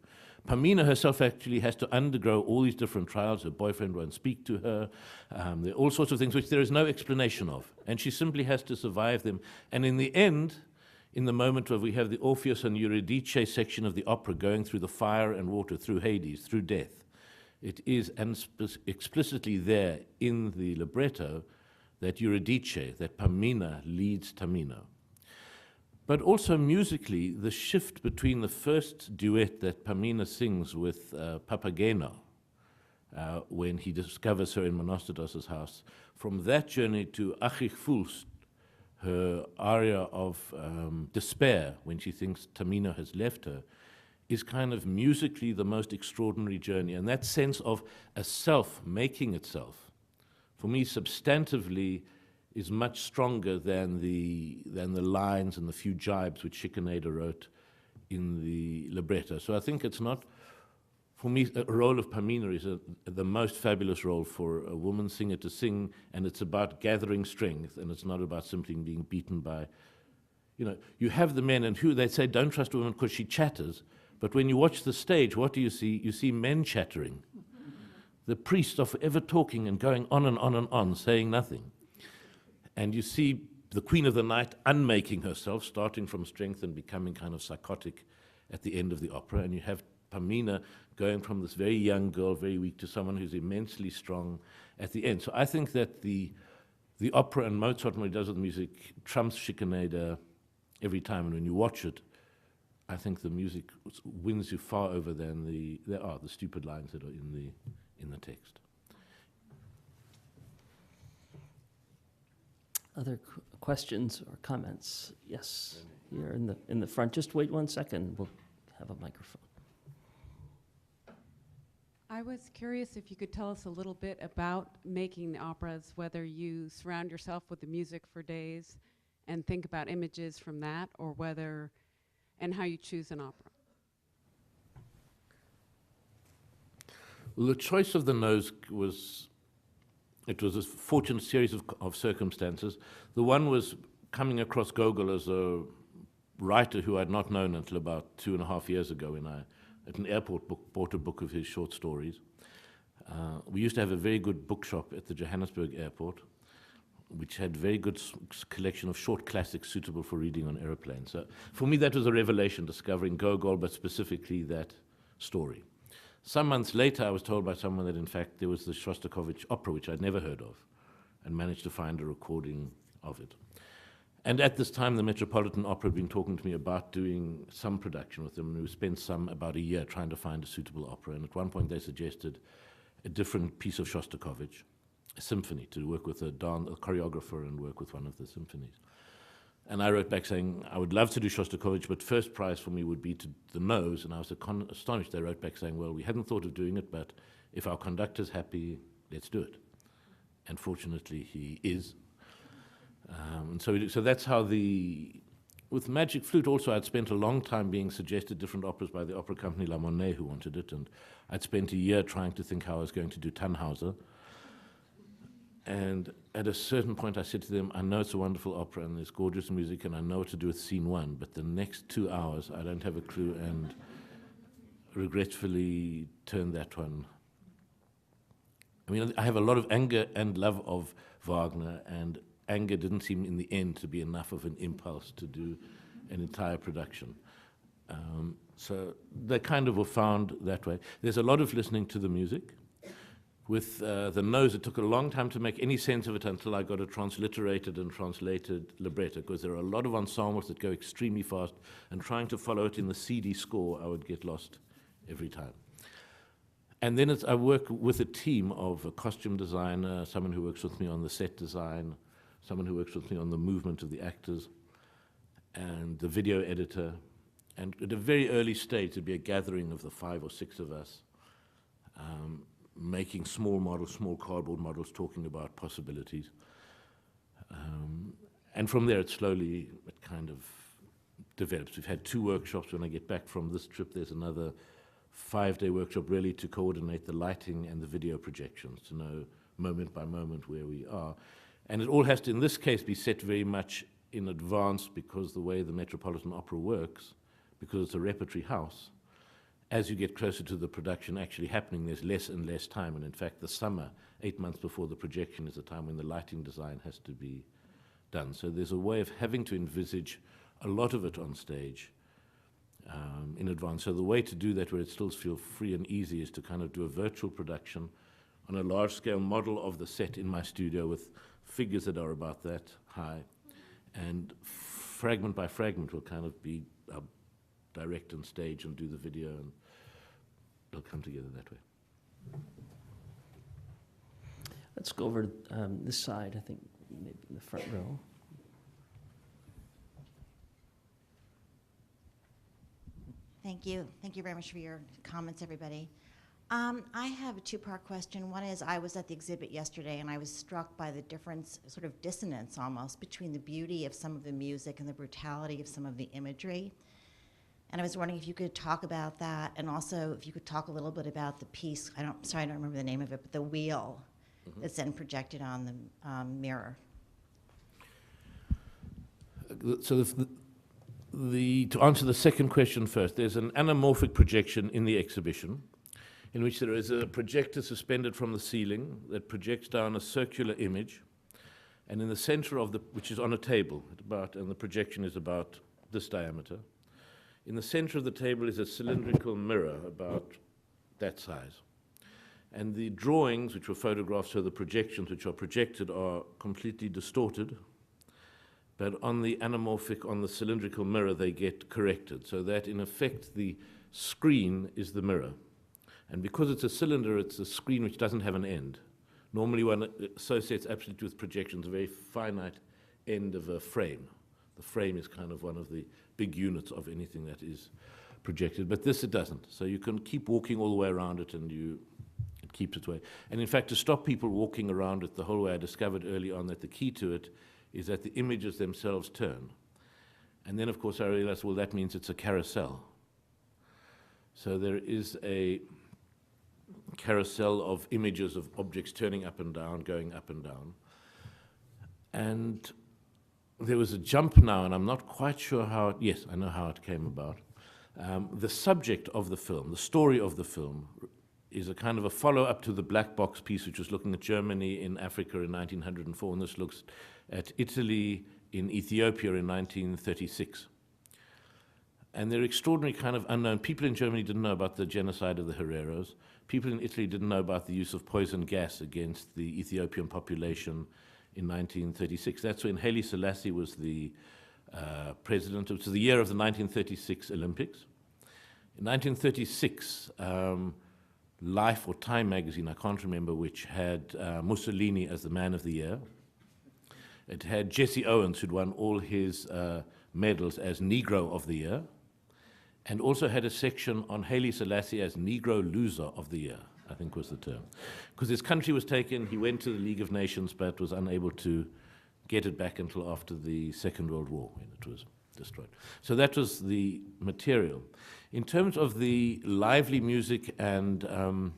Pamina herself actually has to undergo all these different trials. Her boyfriend won't speak to her. There are all sorts of things which there is no explanation of. And she simply has to survive them. And in the end, in the moment where we have the Orpheus and Eurydice section of the opera going through the fire and water, through Hades, through death, it is explicitly there in the libretto that Eurydice, that Pamina leads Tamino. But also musically, the shift between the first duet that Pamina sings with Papageno, when he discovers her in Monostatos' house, from that journey to Ach ich fühl's, her aria of despair when she thinks Tamino has left her, is kind of musically the most extraordinary journey. And that sense of a self making itself, for me, substantively, is much stronger than the lines and the few jibes which Schikaneder wrote in the libretto. So I think it's not, for me, a role of Pamina is the most fabulous role for a woman singer to sing, and it's about gathering strength, and it's not about simply being beaten by, you have the men, and who they say don't trust a woman because she chatters, but when you watch the stage, what do you see? You see men chattering. The priests are forever talking and going on and on and on, saying nothing. And you see the Queen of the Night unmaking herself, starting from strength and becoming kind of psychotic at the end of the opera. And you have Pamina going from this very young girl, very weak, to someone who's immensely strong at the end. So I think that the opera and Mozart, when he does with music, trumps Schikaneder every time. And when you watch it, I think the music wins you far over than the stupid lines that are in the text. Other questions or comments? Yes, here in the front. Just wait 1 second. We'll have a microphone. I was curious if you could tell us a little bit about making the operas, whether you surround yourself with the music for days and think about images from that, or whether, and how you choose an opera. Well, the choice of the nose was a fortunate series of circumstances. The one was coming across Gogol as a writer who I'd not known until about 2.5 years ago when I, at an airport, bought a book of his short stories. We used to have a very good bookshop at the Johannesburg airport, which had very good collection of short classics suitable for reading on aeroplanes. So for me, that was a revelation, discovering Gogol, but specifically that story. Some months later, I was told by someone that, in fact, there was the Shostakovich opera, which I'd never heard of, and managed to find a recording of it. And at this time, the Metropolitan Opera had been talking to me about doing some production with them, and we spent about a year trying to find a suitable opera. And at one point, they suggested a different piece of Shostakovich, a symphony, to work with a choreographer and work with one of the symphonies. And I wrote back saying, I would love to do Shostakovich, but first prize for me would be to the nose. And I was astonished. They wrote back saying, well, we hadn't thought of doing it, but if our conductor's happy, let's do it. And fortunately, he is. And so that's how with Magic Flute also, I'd spent a long time being suggested different operas by the opera company La Monnaie, who wanted it. And I'd spent a year trying to think how I was going to do Tannhauser. And at a certain point, I said to them, I know it's a wonderful opera and there's gorgeous music and I know what to do with scene 1, but the next 2 hours, I don't have a clue, and regretfully turned that one. I mean, I have a lot of anger and love of Wagner, and anger didn't seem in the end to be enough of an impulse to do an entire production. So they kind of were found that way. There's a lot of listening to the music. With the nose, it took a long time to make any sense of it until I got a transliterated and translated libretto, because there are a lot of ensembles that go extremely fast, and trying to follow it in the CD score, I would get lost every time. And then I work with a team of a costume designer, someone who works with me on the set design, someone who works with me on the movement of the actors, and the video editor. And at a very early stage, it'd be a gathering of the 5 or 6 of us, making small models, small cardboard models, talking about possibilities. And from there, it kind of develops. We've had 2 workshops. When I get back from this trip, there's another 5-day workshop really to coordinate the lighting and the video projections, to know moment by moment where we are. And it all has to, in this case, be set very much in advance, because the way the Metropolitan Opera works, because it's a repertory house, as you get closer to the production actually happening, there's less and less time. And in fact, the summer, 8 months before the projection, is the time when the lighting design has to be done. So there's a way of having to envisage a lot of it on stage in advance. So the way to do that, where it still feels free and easy, is to kind of do a virtual production on a large-scale model of the set in my studio with figures that are about that high. And fragment by fragment will kind of be direct on stage and do the video, and it'll come together that way. Let's go over this side, I think, maybe in the front row. Thank you. Thank you very much for your comments, everybody. I have a 2-part question. One is, I was at the exhibit yesterday, and I was struck by the difference, sort of dissonance almost, between the beauty of some of the music and the brutality of some of the imagery. And I was wondering if you could talk about that, and also if you could talk a little bit about the piece, I don't remember the name of it, but the wheel that's then projected on the mirror. So to answer the second question first, there's an anamorphic projection in the exhibition, in which there is a projector suspended from the ceiling that projects down a circular image, and in the center of which is on a table, and the projection is about this diameter. In the center of the table is a cylindrical mirror about that size. And the drawings, which were photographs, so the projections which are projected, are completely distorted. But on the anamorphic, on the cylindrical mirror, they get corrected, so that in effect the screen is the mirror. And because it's a cylinder, it's a screen which doesn't have an end. Normally one associates absolutely with projections a very finite end of a frame. The frame is kind of one of the big units of anything that is projected, but this it doesn't. So you can keep walking all the way around it, and it keeps its way. And in fact, to stop people walking around it the whole way, I discovered early on that the key to it is that the images themselves turn. And then, of course, I realized, well, that means it's a carousel. So there is a carousel of images of objects turning up and down, going up and down. And there was a jump now, and I'm not quite sure how yes, I know how it came about. The subject of the film, the story of the film, is a kind of a follow-up to the black box piece, which was looking at Germany in Africa in 1904, and this looks at Italy in Ethiopia in 1936. And they're extraordinary kind of unknown. People in Germany didn't know about the genocide of the Hereros. People in Italy didn't know about the use of poison gas against the Ethiopian population in 1936. That's when Haile Selassie was the president. It was the year of the 1936 Olympics. In 1936, Life or Time magazine, I can't remember which, had Mussolini as the man of the year. It had Jesse Owens, who'd won all his medals, as Negro of the Year, and also had a section on Haile Selassie as Negro Loser of the Year, I think was the term. Because his country was taken, he went to the League of Nations, but was unable to get it back until after the Second World War, when it was destroyed. So that was the material. In terms of the lively music and kind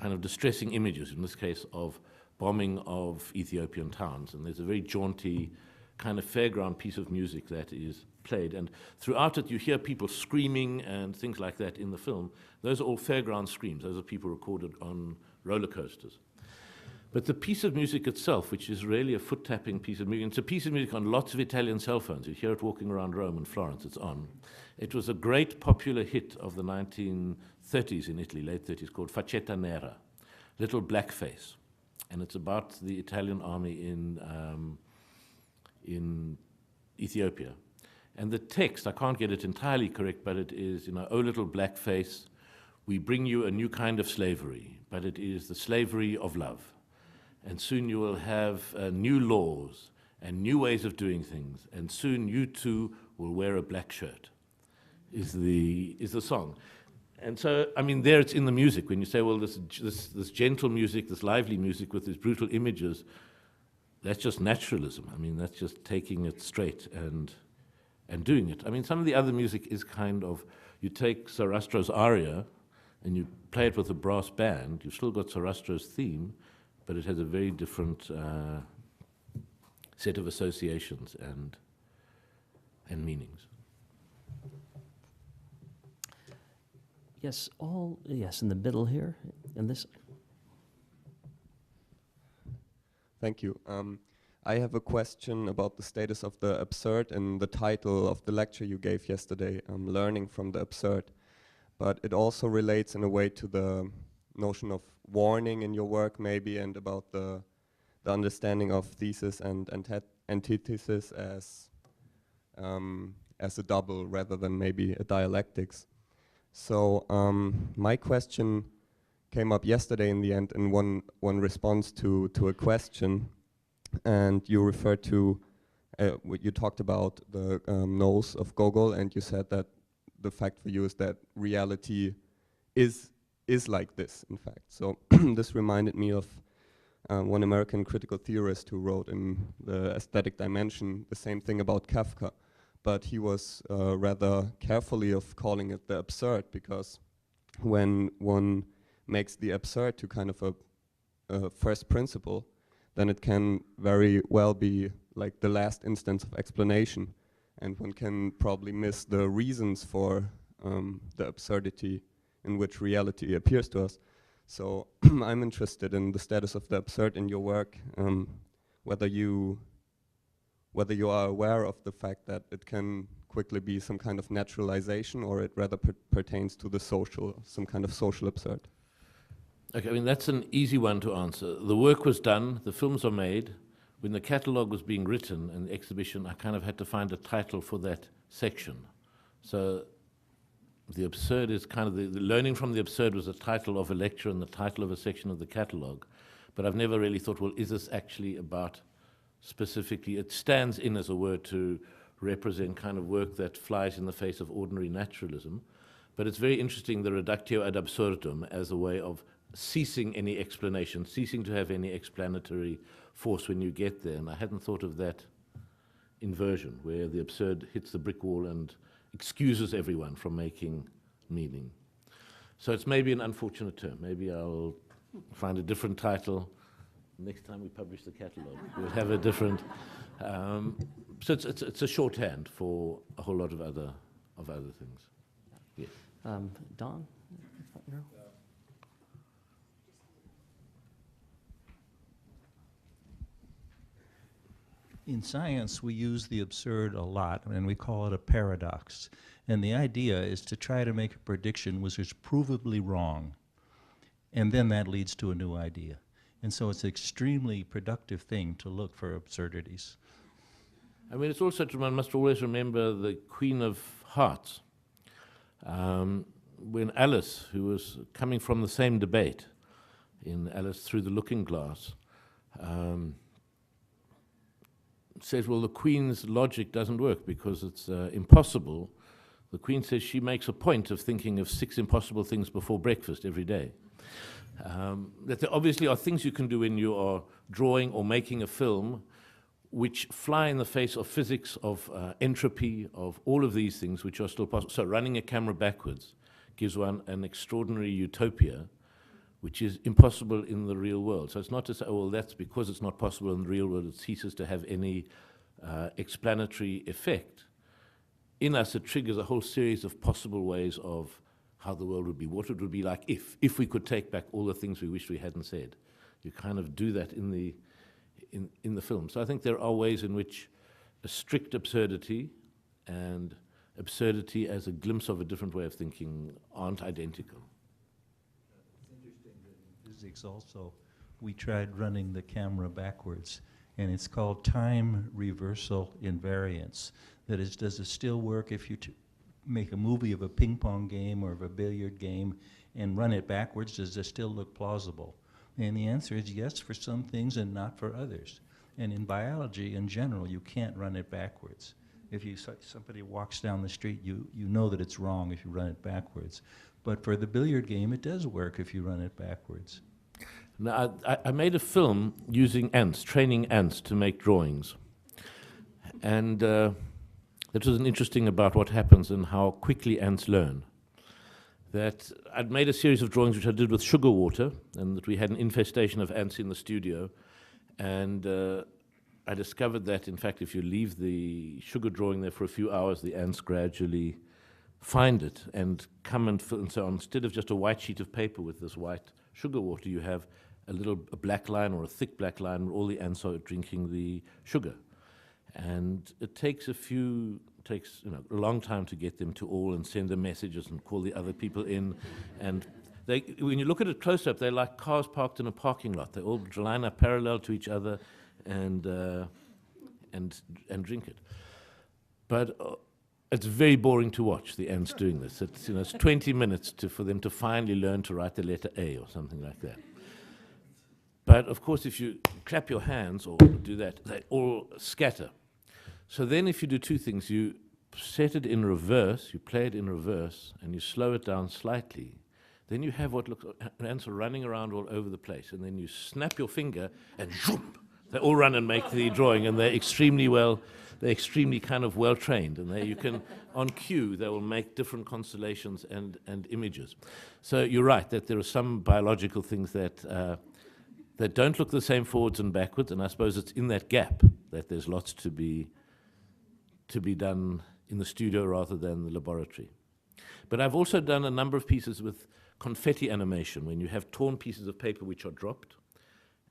of distressing images, in this case of bombing of Ethiopian towns, and there's a very jaunty kind of fairground piece of music that is played, and throughout it you hear people screaming and things like that in the film. Those are all fairground screams. Those are people recorded on roller coasters. But the piece of music itself, which is really a foot-tapping piece of music, it's a piece of music on lots of Italian cell phones. You hear it walking around Rome and Florence, it's on. It was a great popular hit of the 1930s in Italy, late 30s, called Faccetta Nera, Little Blackface. And it's about the Italian army in Ethiopia. And the text, I can't get it entirely correct, but it is, oh, little blackface, we bring you a new kind of slavery, but it is the slavery of love. And soon you will have new laws and new ways of doing things, and soon you too will wear a black shirt, is the song. And so, I mean, there it's in the music. When you say, well, this gentle music, this lively music with these brutal images, that's just naturalism. I mean, that's just taking it straight and doing it. I mean, some of the other music is kind of, you take Sarastro's aria and you play it with a brass band, you've still got Sarastro's theme, but it has a very different set of associations and meanings. Yes, in the middle here, and this. Thank you. I have a question about the status of the absurd and the title of the lecture you gave yesterday, Learning from the Absurd. But it also relates in a way to the notion of warning in your work maybe, and about the understanding of thesis and antithesis as a double rather than maybe a dialectics. So my question came up yesterday in the end in one response to a question, and you referred to, you talked about the nose of Gogol, and you said that the fact for you is that reality is like this, in fact. So this reminded me of one American critical theorist who wrote in the aesthetic dimension the same thing about Kafka, but he was rather carefully of calling it the absurd, because when one makes the absurd to kind of a first principle, then it can very well be like the last instance of explanation, and one can probably miss the reasons for the absurdity in which reality appears to us. So I'm interested in the status of the absurd in your work, whether you are aware of the fact that it can quickly be some kind of naturalization, or it rather pertains to the social, some kind of social absurd. Okay, I mean, that's an easy one to answer. The work was done, the films are made. When the catalogue was being written and the exhibition, I kind of had to find a title for that section. So the absurd is kind of, the learning from the absurd was the title of a lecture and the title of a section of the catalogue. But I've never really thought, well, is this actually about specifically, it stands in as a word to represent kind of work that flies in the face of ordinary naturalism. But it's very interesting, the reductio ad absurdum, as a way of ceasing any explanation, ceasing to have any explanatory force when you get there. And I hadn't thought of that inversion, where the absurd hits the brick wall and excuses everyone from making meaning. So it's maybe an unfortunate term. Maybe I'll find a different title. Next time we publish the catalogue, we'll have a different. So it's a shorthand for a whole lot of other things. Yes. Don? In science, we use the absurd a lot, and we call it a paradox. And the idea is to try to make a prediction which is provably wrong, and then that leads to a new idea. And so it's an extremely productive thing to look for absurdities. I mean, it's also, one must always remember the Queen of Hearts. When Alice, who was coming from the same debate in Alice Through the Looking Glass, says, well, the Queen's logic doesn't work because it's impossible. The Queen says she makes a point of thinking of 6 impossible things before breakfast every day. That there obviously are things you can do when you are drawing or making a film which fly in the face of physics, of entropy, of all of these things which are still possible. So running a camera backwards gives one an extraordinary utopia which is impossible in the real world. So it's not to say, oh, well, that's because it's not possible in the real world, it ceases to have any explanatory effect. In us, it triggers a whole series of possible ways of how the world would be, what it would be like if we could take back all the things we wish we hadn't said. You kind of do that in the film. So I think there are ways in which a strict absurdity and absurdity as a glimpse of a different way of thinking aren't identical. Physics also, we tried running the camera backwards, and it's called time reversal invariance. That is, does it still work if you make a movie of a ping pong game or of a billiard game and run it backwards? Does it still look plausible? And the answer is yes for some things and not for others. And in biology, in general, you can't run it backwards. If somebody walks down the street, you know that it's wrong if you run it backwards. But for the billiard game, it does work if you run it backwards. Now, I made a film using ants, training ants to make drawings. And that was an interesting about what happens and how quickly ants learn. That I'd made a series of drawings which I did with sugar water, and that we had an infestation of ants in the studio. And I discovered that, in fact, if you leave the sugar drawing there for a few hours, the ants gradually find it and come and fill. And so instead of just a white sheet of paper with this white sugar water, you have a black line or a thick black line where all the ants are drinking the sugar. And it takes a long time to get them to all and send them messages and call the other people in. And when you look at it close up, they're like cars parked in a parking lot. They all line up parallel to each other and drink it. But it's very boring to watch the ants doing this. It's 20 minutes for them to finally learn to write the letter A or something like that. But of course, if you clap your hands or do that, they all scatter. So then if you do 2 things, you set it in reverse, you play it in reverse, and you slow it down slightly, then you have what looks like ants are running around all over the place. And then you snap your finger and zoom, they all run and make the drawing, and they're extremely kind of well trained. And you can, on cue, they will make different constellations and images. So you're right that there are some biological things that don't look the same forwards and backwards, and I suppose it's in that gap that there's lots to be done in the studio rather than the laboratory. But I've also done a number of pieces with confetti animation, when you have torn pieces of paper which are dropped,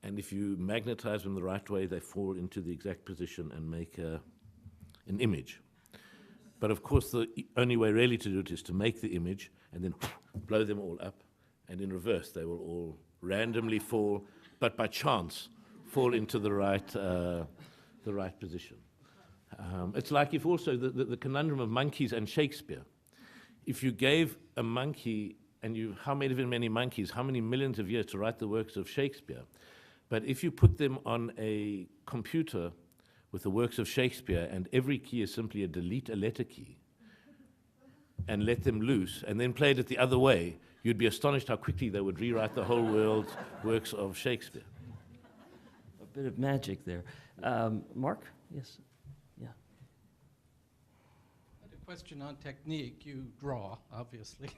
and if you magnetize them the right way, they fall into the exact position and make an image. But of course, the only way really to do it is to make the image and then blow them all up, and in reverse, they will all randomly fall, but by chance, fall into the right position. It's like if also the conundrum of monkeys and Shakespeare. If you gave a monkey, and how many monkeys, how many millions of years to write the works of Shakespeare, but if you put them on a computer with the works of Shakespeare, and every key is simply delete a letter key, and let them loose, and then played it the other way, you'd be astonished how quickly they would rewrite the whole world's works of Shakespeare. A bit of magic there. Mark? Yes. Yeah. I had a question on technique. You draw, obviously,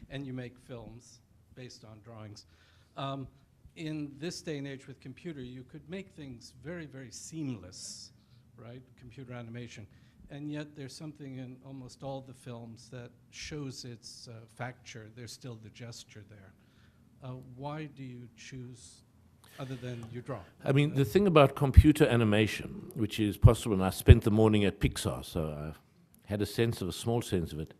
and you make films based on drawings. In this day and age with computer, you could make things very, very seamless, right? Computer animation. And yet there's something in almost all the films that shows its facture. There's still the gesture there. Why do you choose other than you draw? I mean, the thing about computer animation, which is possible, and I spent the morning at Pixar, so I had a small sense of it,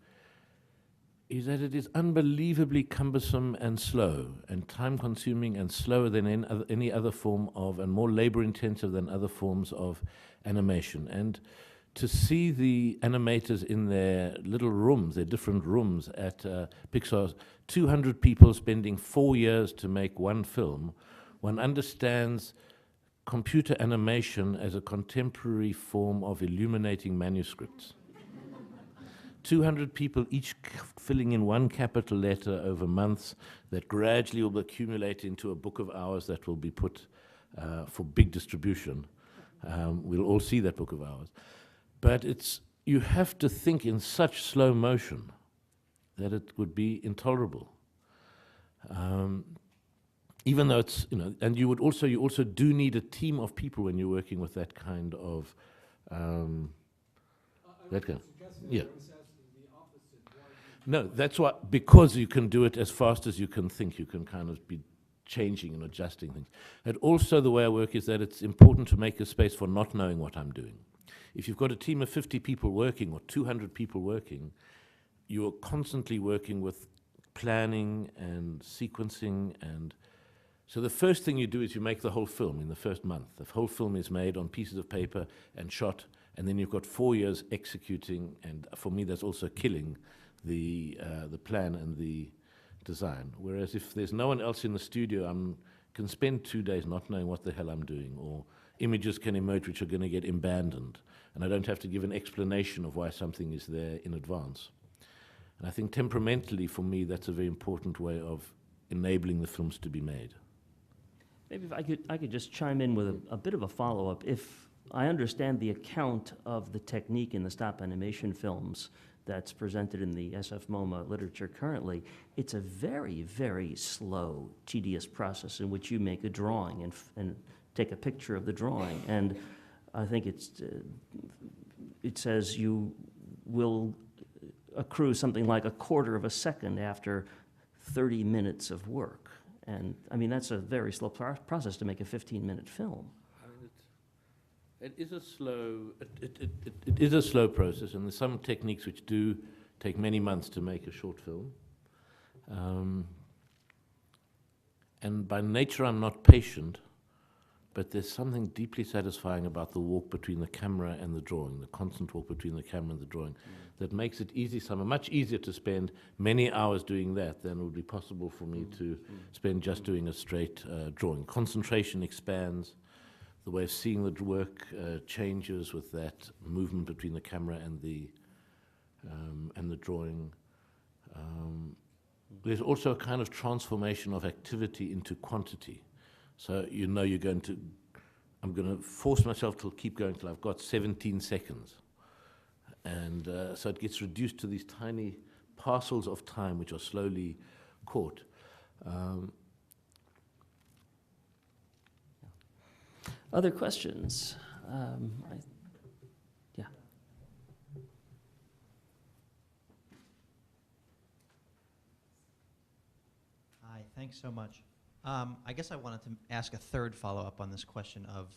is that it is unbelievably cumbersome and slow, and time-consuming and slower than any other form of, and more labor-intensive than other forms of animation. And to see the animators in their little rooms, their different rooms at Pixar, 200 people spending 4 years to make one film, one understands computer animation as a contemporary form of illuminating manuscripts. 200 people each filling in one capital letter over months that gradually will accumulate into a book of hours that will be put for big distribution. We'll all see that book of hours. But you have to think in such slow motion that it would be intolerable. Even though it's, and you also do need a team of people when you're working with that kind of, yeah. No, that's why, because you can do it as fast as you can think, you can kind of be changing and adjusting things. And also the way I work is that it's important to make a space for not knowing what I'm doing. If you've got a team of 50 people working or 200 people working, you are constantly working with planning and sequencing. And so the first thing you do is you make the whole film in the first month. The whole film is made on pieces of paper and shot, and then you've got 4 years executing, and for me that's also killing the plan and the design. Whereas if there's no one else in the studio, I can spend 2 days not knowing what the hell I'm doing, or images can emerge which are going to get abandoned, and I don't have to give an explanation of why something is there in advance. And I think temperamentally, for me, that's a very important way of enabling the films to be made. Maybe if I could just chime in with a bit of a follow-up. If I understand the account of the technique in the stop animation films that's presented in the SF MoMA literature currently, it's a very, very slow, tedious process in which you make a drawing and take a picture of the drawing. And I think it says you will accrue something like a quarter of a second after 30 minutes of work. And I mean, that's a very slow process to make a 15-minute film. It is a slow. It is a slow process, and there's some techniques which do take many months to make a short film. And by nature, I'm not patient, but there's something deeply satisfying about the walk between the camera and the drawing, the constant walk between the camera and the drawing, that makes it much easier to spend many hours doing that than it would be possible for me to spend just doing a straight drawing. Concentration expands. The way of seeing the work changes with that movement between the camera and the drawing. There's also a kind of transformation of activity into quantity. So I'm going to force myself to keep going till I've got 17 seconds. And so it gets reduced to these tiny parcels of time which are slowly caught. Other questions? Yeah. Hi, thanks so much. I guess I wanted to ask a third follow-up on this question of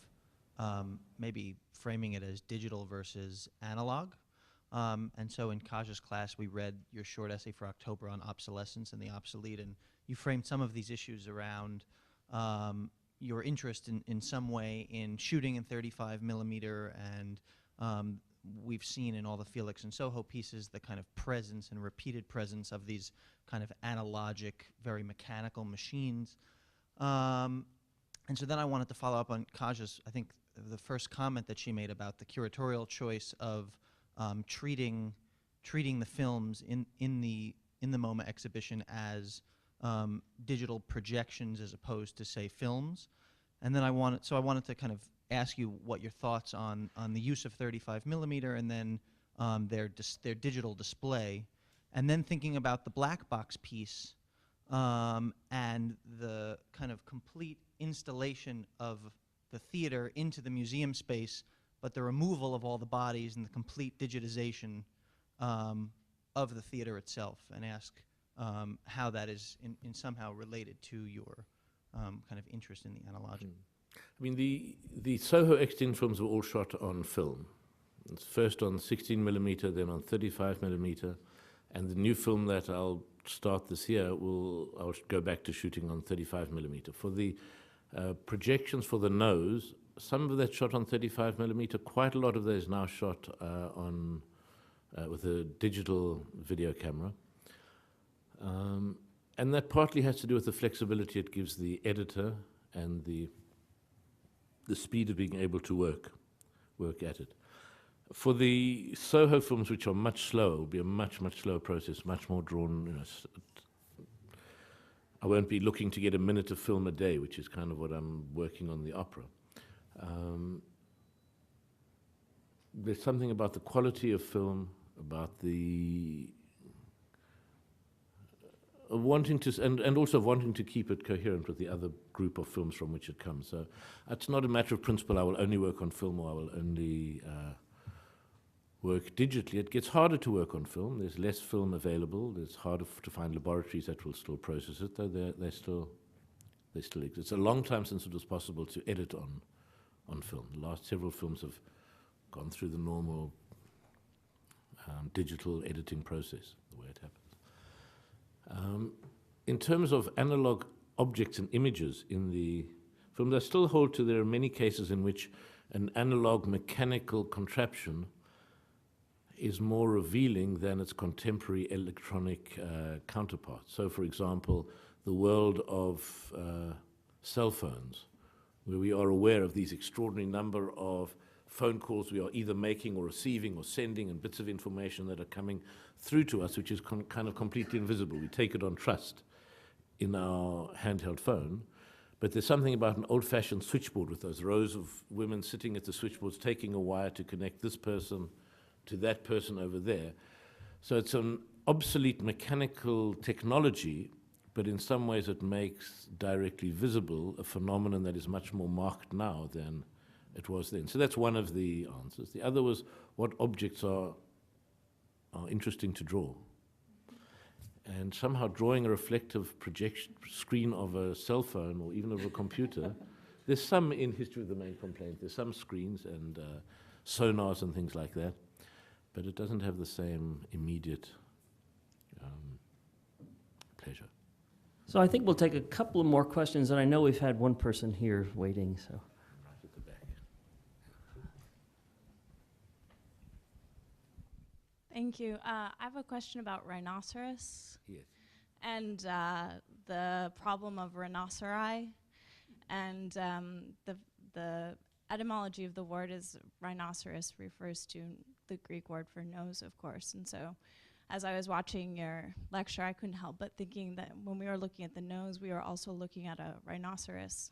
maybe framing it as digital versus analog. And so in Kaja's class, we read your short essay for October on obsolescence and the obsolete, and you framed some of these issues around your interest in some way in shooting in 35 millimeter, and we've seen in all the Felix and Soho pieces the kind of presence and repeated presence of these kind of analogic, very mechanical machines. And so then I wanted to follow up on Kaja's, I think, the first comment that she made about the curatorial choice of treating the films in the MoMA exhibition as digital projections as opposed to, say, films. And then I wanted to kind of ask you what your thoughts on the use of 35 millimeter and then their digital display, and then thinking about the black box piece and the kind of complete installation of the theater into the museum space, but the removal of all the bodies and the complete digitization of the theater itself, and ask how that is in somehow related to your kind of interest in the analogic. I mean, the Soho Extend films were all shot on film. It's first on 16 millimeter, then on 35 millimeter, and the new film that I'll start this year I'll go back to shooting on 35 millimeter. For the projections for the nose, some of that shot on 35 millimeter, quite a lot of that is now shot on with a digital video camera. And that partly has to do with the flexibility it gives the editor and the speed of being able to work at it. For the Soho films, which are much slower, will be a much slower process, much more drawn. You know, I won't be looking to get a minute of film a day, which is kind of what I'm working on the opera. There's something about the quality of film, about the wanting to, and also wanting to keep it coherent with the other group of films from which it comes. So it's not a matter of principle, I will only work on film or I will only work digitally. It gets harder to work on film. There's less film available. It's harder to find laboratories that will still process it, though they still exist. It's a long time since it was possible to edit on film. The last several films have gone through the normal digital editing process, the way it happens. In terms of analog objects and images in the film, I still hold to there are many cases in which an analog mechanical contraption is more revealing than its contemporary electronic counterpart. So, for example, the world of cell phones, where we are aware of these extraordinary number of phone calls we are either making or receiving or sending, and bits of information that are coming through to us, which is kind of completely invisible. We take it on trust in our handheld phone, but there's something about an old-fashioned switchboard with those rows of women sitting at the switchboards, taking a wire to connect this person to that person over there. So it's an obsolete mechanical technology, but in some ways it makes directly visible a phenomenon that is much more marked now than it was then. So that's one of the answers. The other was what objects are interesting to draw. And somehow drawing a reflective projection screen of a cell phone or even of a computer, there's some in History of the Main Complaint, there's some screens and sonars and things like that, but it doesn't have the same immediate pleasure. So I think we'll take a couple of more questions, and I know we've had one person here waiting, so. Right at the back. Thank you. I have a question about rhinoceros. Yes. And the problem of rhinoceri. And the etymology of the word is rhinoceros refers to the Greek word for nose, of course. And so as I was watching your lecture, I couldn't help but thinking that when we were looking at the nose, we were also looking at a rhinoceros.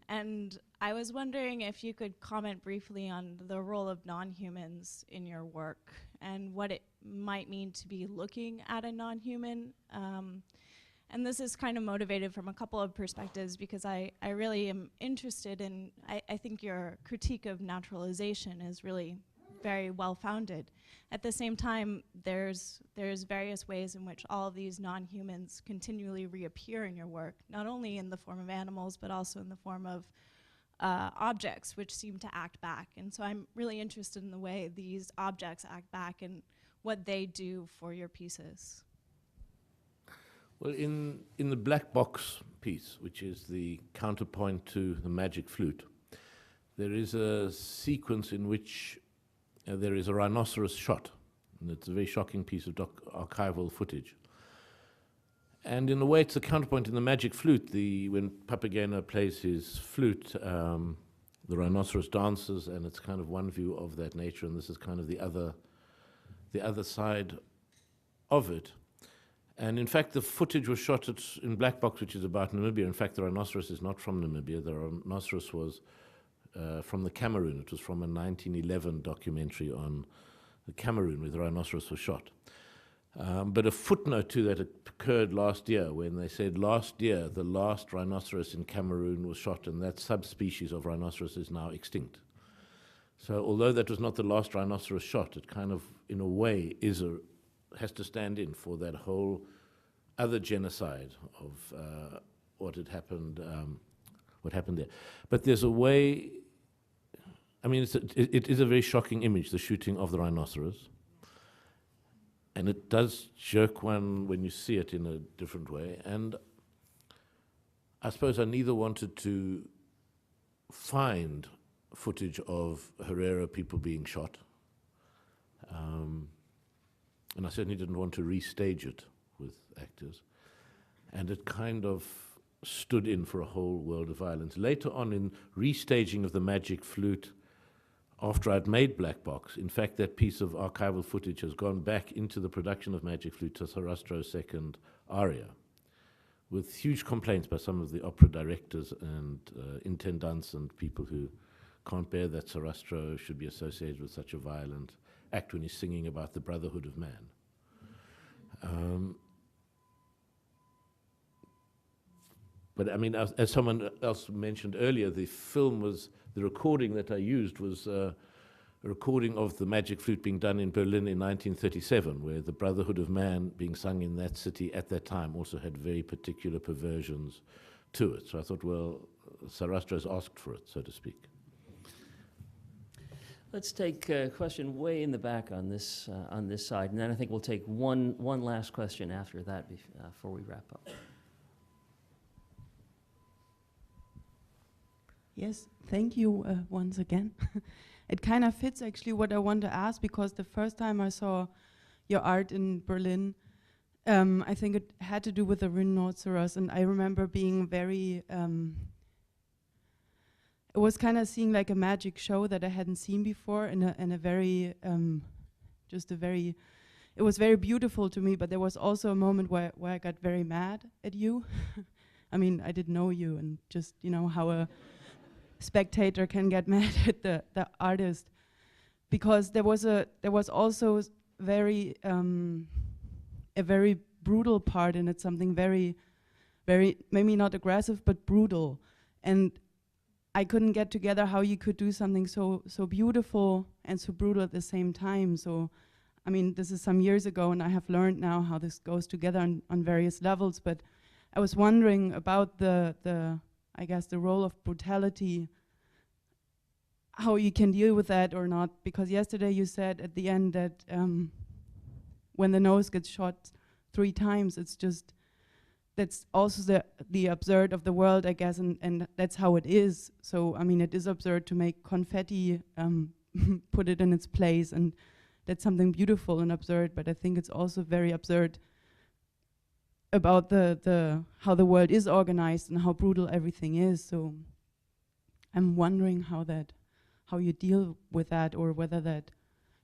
And I was wondering if you could comment briefly on the role of non-humans in your work and what it might mean to be looking at a non-human. And this is kind of motivated from a couple of perspectives because I really am interested in, I think your critique of naturalization is really very well-founded. At the same time, there's various ways in which all of these non-humans continually reappear in your work, not only in the form of animals, but also in the form of objects which seem to act back. And so I'm really interested in the way these objects act back and what they do for your pieces. Well, in the black box piece, which is the counterpoint to the magic flute, there is a sequence in which there is a rhinoceros shot, and it's a very shocking piece of archival footage. And in a way, it's a counterpoint in the magic flute. When Papageno plays his flute, the rhinoceros dances, and it's kind of one view of that nature, and this is kind of the other side of it. And in fact, the footage was shot in black box, which is about Namibia. In fact, the rhinoceros is not from Namibia. The rhinoceros was from the Cameroon. It was from a 1911 documentary on the Cameroon where the rhinoceros was shot. But a footnote to that occurred last year when they said last year the last rhinoceros in Cameroon was shot, and that subspecies of rhinoceros is now extinct. So although that was not the last rhinoceros shot, it kind of, in a way, has to stand in for that whole other genocide of what had happened, what happened there. But there's a way. I mean, it is a very shocking image, the shooting of the rhinoceros, and it does jerk one when you see it in a different way. And I suppose I neither wanted to find footage of Herrera people being shot, and I certainly didn't want to restage it with actors. And it kind of stood in for a whole world of violence. Later on, in restaging of The Magic Flute, after I'd made Black Box, in fact, that piece of archival footage has gone back into the production of Magic Flute to Sarastro's second aria, with huge complaints by some of the opera directors and intendants and people who can't bear that Sarastro should be associated with such a violent act when he's singing about the brotherhood of man. But I mean, as someone else mentioned earlier, the recording that I used was a recording of the Magic Flute being done in Berlin in 1937, where the Brotherhood of Man being sung in that city at that time also had very particular perversions to it. So I thought, well, Sarastro's asked for it, so to speak. Let's take a question way in the back on this side, and then I think we'll take one last question after that before we wrap up. Yes, thank you once again. It kind of fits actually what I want to ask, because the first time I saw your art in Berlin, I think it had to do with the rhinoceros, and I remember being very, it was kind of seeing like a magic show that I hadn't seen before, in a very, it was very beautiful to me, but there was also a moment where I got very mad at you. I mean, I didn't know you, and just, you know, how a spectator can get mad at the artist, because there was also very a very brutal part in it, something very, very, maybe not aggressive but brutal, and I couldn't get together how you could do something so beautiful and so brutal at the same time. So I mean, this is some years ago, and I have learned now how this goes together on various levels, but I was wondering about the I guess the role of brutality, how you can deal with that or not, because yesterday you said at the end that when the nose gets shot 3 times, it's just, that's also the absurd of the world, I guess, and that's how it is. So, I mean, it is absurd to make confetti, put it in its place, and that's something beautiful and absurd, but I think it's also very absurd about the how the world is organized and how brutal everything is. So I'm wondering how you deal with that, or whether that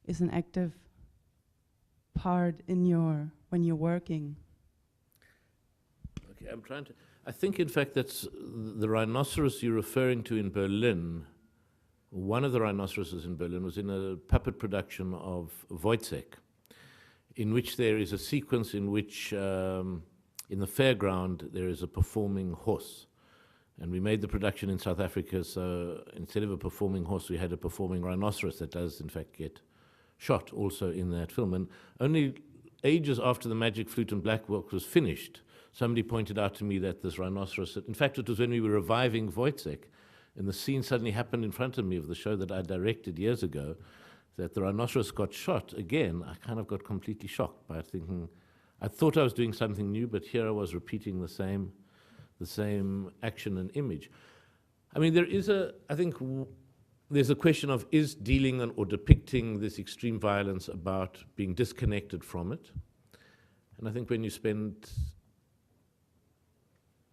is an active part in when you're working. Okay, I think in fact that's the rhinoceros you're referring to in Berlin. One of the rhinoceroses in Berlin was in a puppet production of Wojciech, in which there is a sequence in which in the fairground there is a performing horse. And we made the production in South Africa, so instead of a performing horse, we had a performing rhinoceros that does in fact get shot also in that film. And only ages after The Magic Flute and Black Box was finished, somebody pointed out to me that this rhinoceros, in fact it was when we were reviving Wojciech, and the scene suddenly happened in front of me of the show that I directed years ago, that the rhinoceros got shot again. I kind of got completely shocked by thinking, I thought I was doing something new, but here I was repeating the same action and image. I mean, I think there's a question of, is dealing or depicting this extreme violence about being disconnected from it? And I think when you spend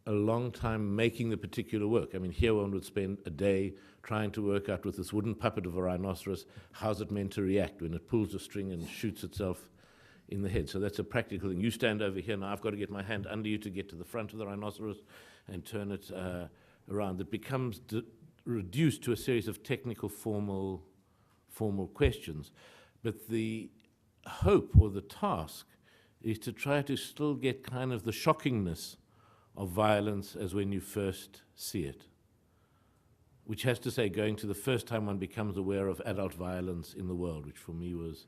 a long time making the particular work, I mean, here one would spend a day trying to work out with this wooden puppet of a rhinoceros, how's it meant to react when it pulls a string and shoots itself in the head. So that's a practical thing. You stand over here, now I've got to get my hand under you to get to the front of the rhinoceros and turn it around. It becomes reduced to a series of technical, formal questions. But the hope or the task is to try to still get kind of the shockingness of violence as when you first see it, which has to say going to the first time one becomes aware of adult violence in the world, which for me was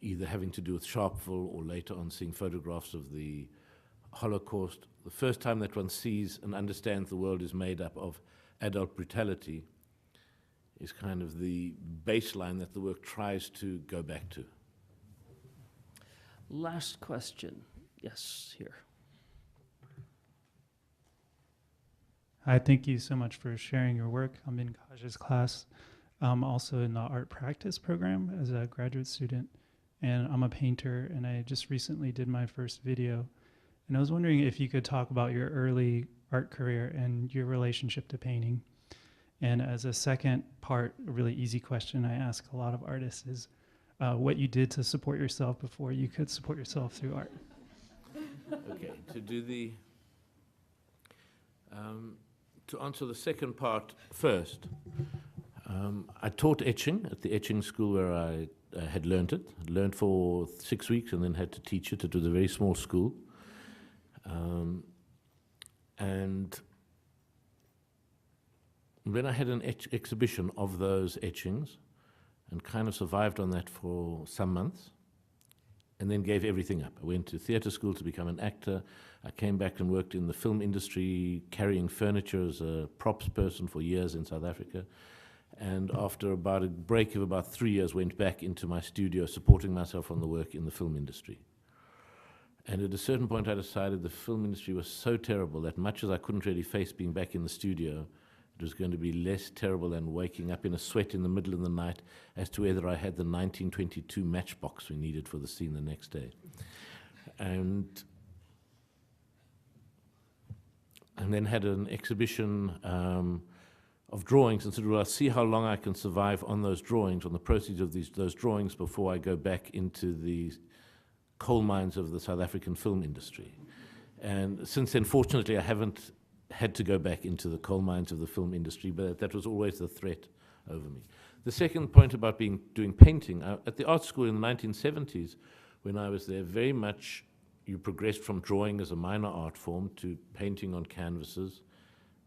either having to do with Sharpeville or later on seeing photographs of the Holocaust, the first time that one sees and understands the world is made up of adult brutality, is kind of the baseline that the work tries to go back to. Last question. Yes, here. Hi, thank you so much for sharing your work. I'm in Kaja's class. I'm also in the art practice program as a graduate student, and I'm a painter, and I just recently did my first video. And I was wondering if you could talk about your early art career and your relationship to painting. And as a second part, a really easy question I ask a lot of artists is what you did to support yourself before you could support yourself through art. Okay, to do the to answer the second part first, I taught etching at the etching school where I had learned it. Learned for 6 weeks and then had to teach it. It was a very small school. And then I had an exhibition of those etchings and kind of survived on that for some months and then gave everything up. I went to theatre school to become an actor. I came back and worked in the film industry, carrying furniture as a props person for years in South Africa. And after about a break of about 3 years, went back into my studio, supporting myself on the work in the film industry. And at a certain point, I decided the film industry was so terrible that much as I couldn't really face being back in the studio, it was going to be less terrible than waking up in a sweat in the middle of the night as to whether I had the 1922 matchbox we needed for the scene the next day. And then had an exhibition of drawings and said, well, I'll see how long I can survive on those drawings, on the proceeds of those drawings before I go back into the coal mines of the South African film industry. And since then, fortunately, I haven't had to go back into the coal mines of the film industry, but that was always the threat over me. The second point about doing painting, at the art school in the 1970s, when I was there, very much you progressed from drawing as a minor art form to painting on canvases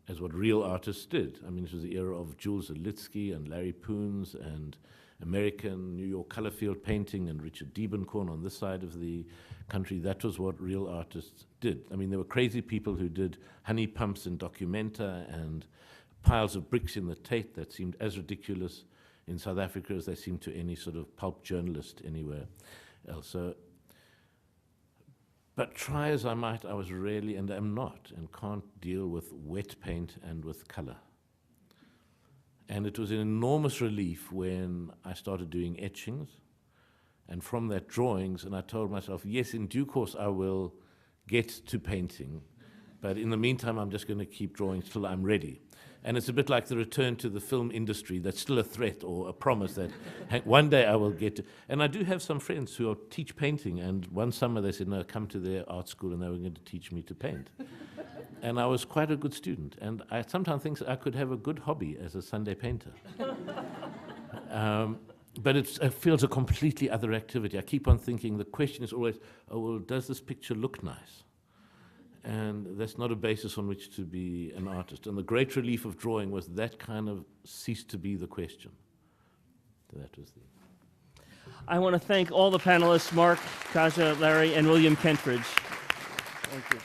as what real artists did. I mean, it was the era of Jules Zalitsky and Larry Poons and American New York color field painting and Richard Diebenkorn on this side of the country. That was what real artists did. I mean, there were crazy people who did honey pumps in Documenta and piles of bricks in the Tate that seemed as ridiculous in South Africa as they seemed to any sort of pulp journalist anywhere else. So, but try as I might, I was really, and am not, and can't deal with wet paint and with color. And it was an enormous relief when I started doing etchings, and from that drawings, and I told myself, yes, in due course I will get to painting, but in the meantime I'm just going to keep drawing till I'm ready. And it's a bit like the return to the film industry. That's still a threat or a promise that one day I will get to. And I do have some friends who teach painting, and one summer they said, no, come to their art school and they were going to teach me to paint. And I was quite a good student, and I sometimes think I could have a good hobby as a Sunday painter. But it feels a completely other activity. I keep on thinking, the question is always, oh, well, does this picture look nice? And that's not a basis on which to be an artist. And the great relief of drawing was that kind of ceased to be the question. That was the... I want to thank all the panelists, Mark, Kaja, Larry, and William Kentridge. Thank you.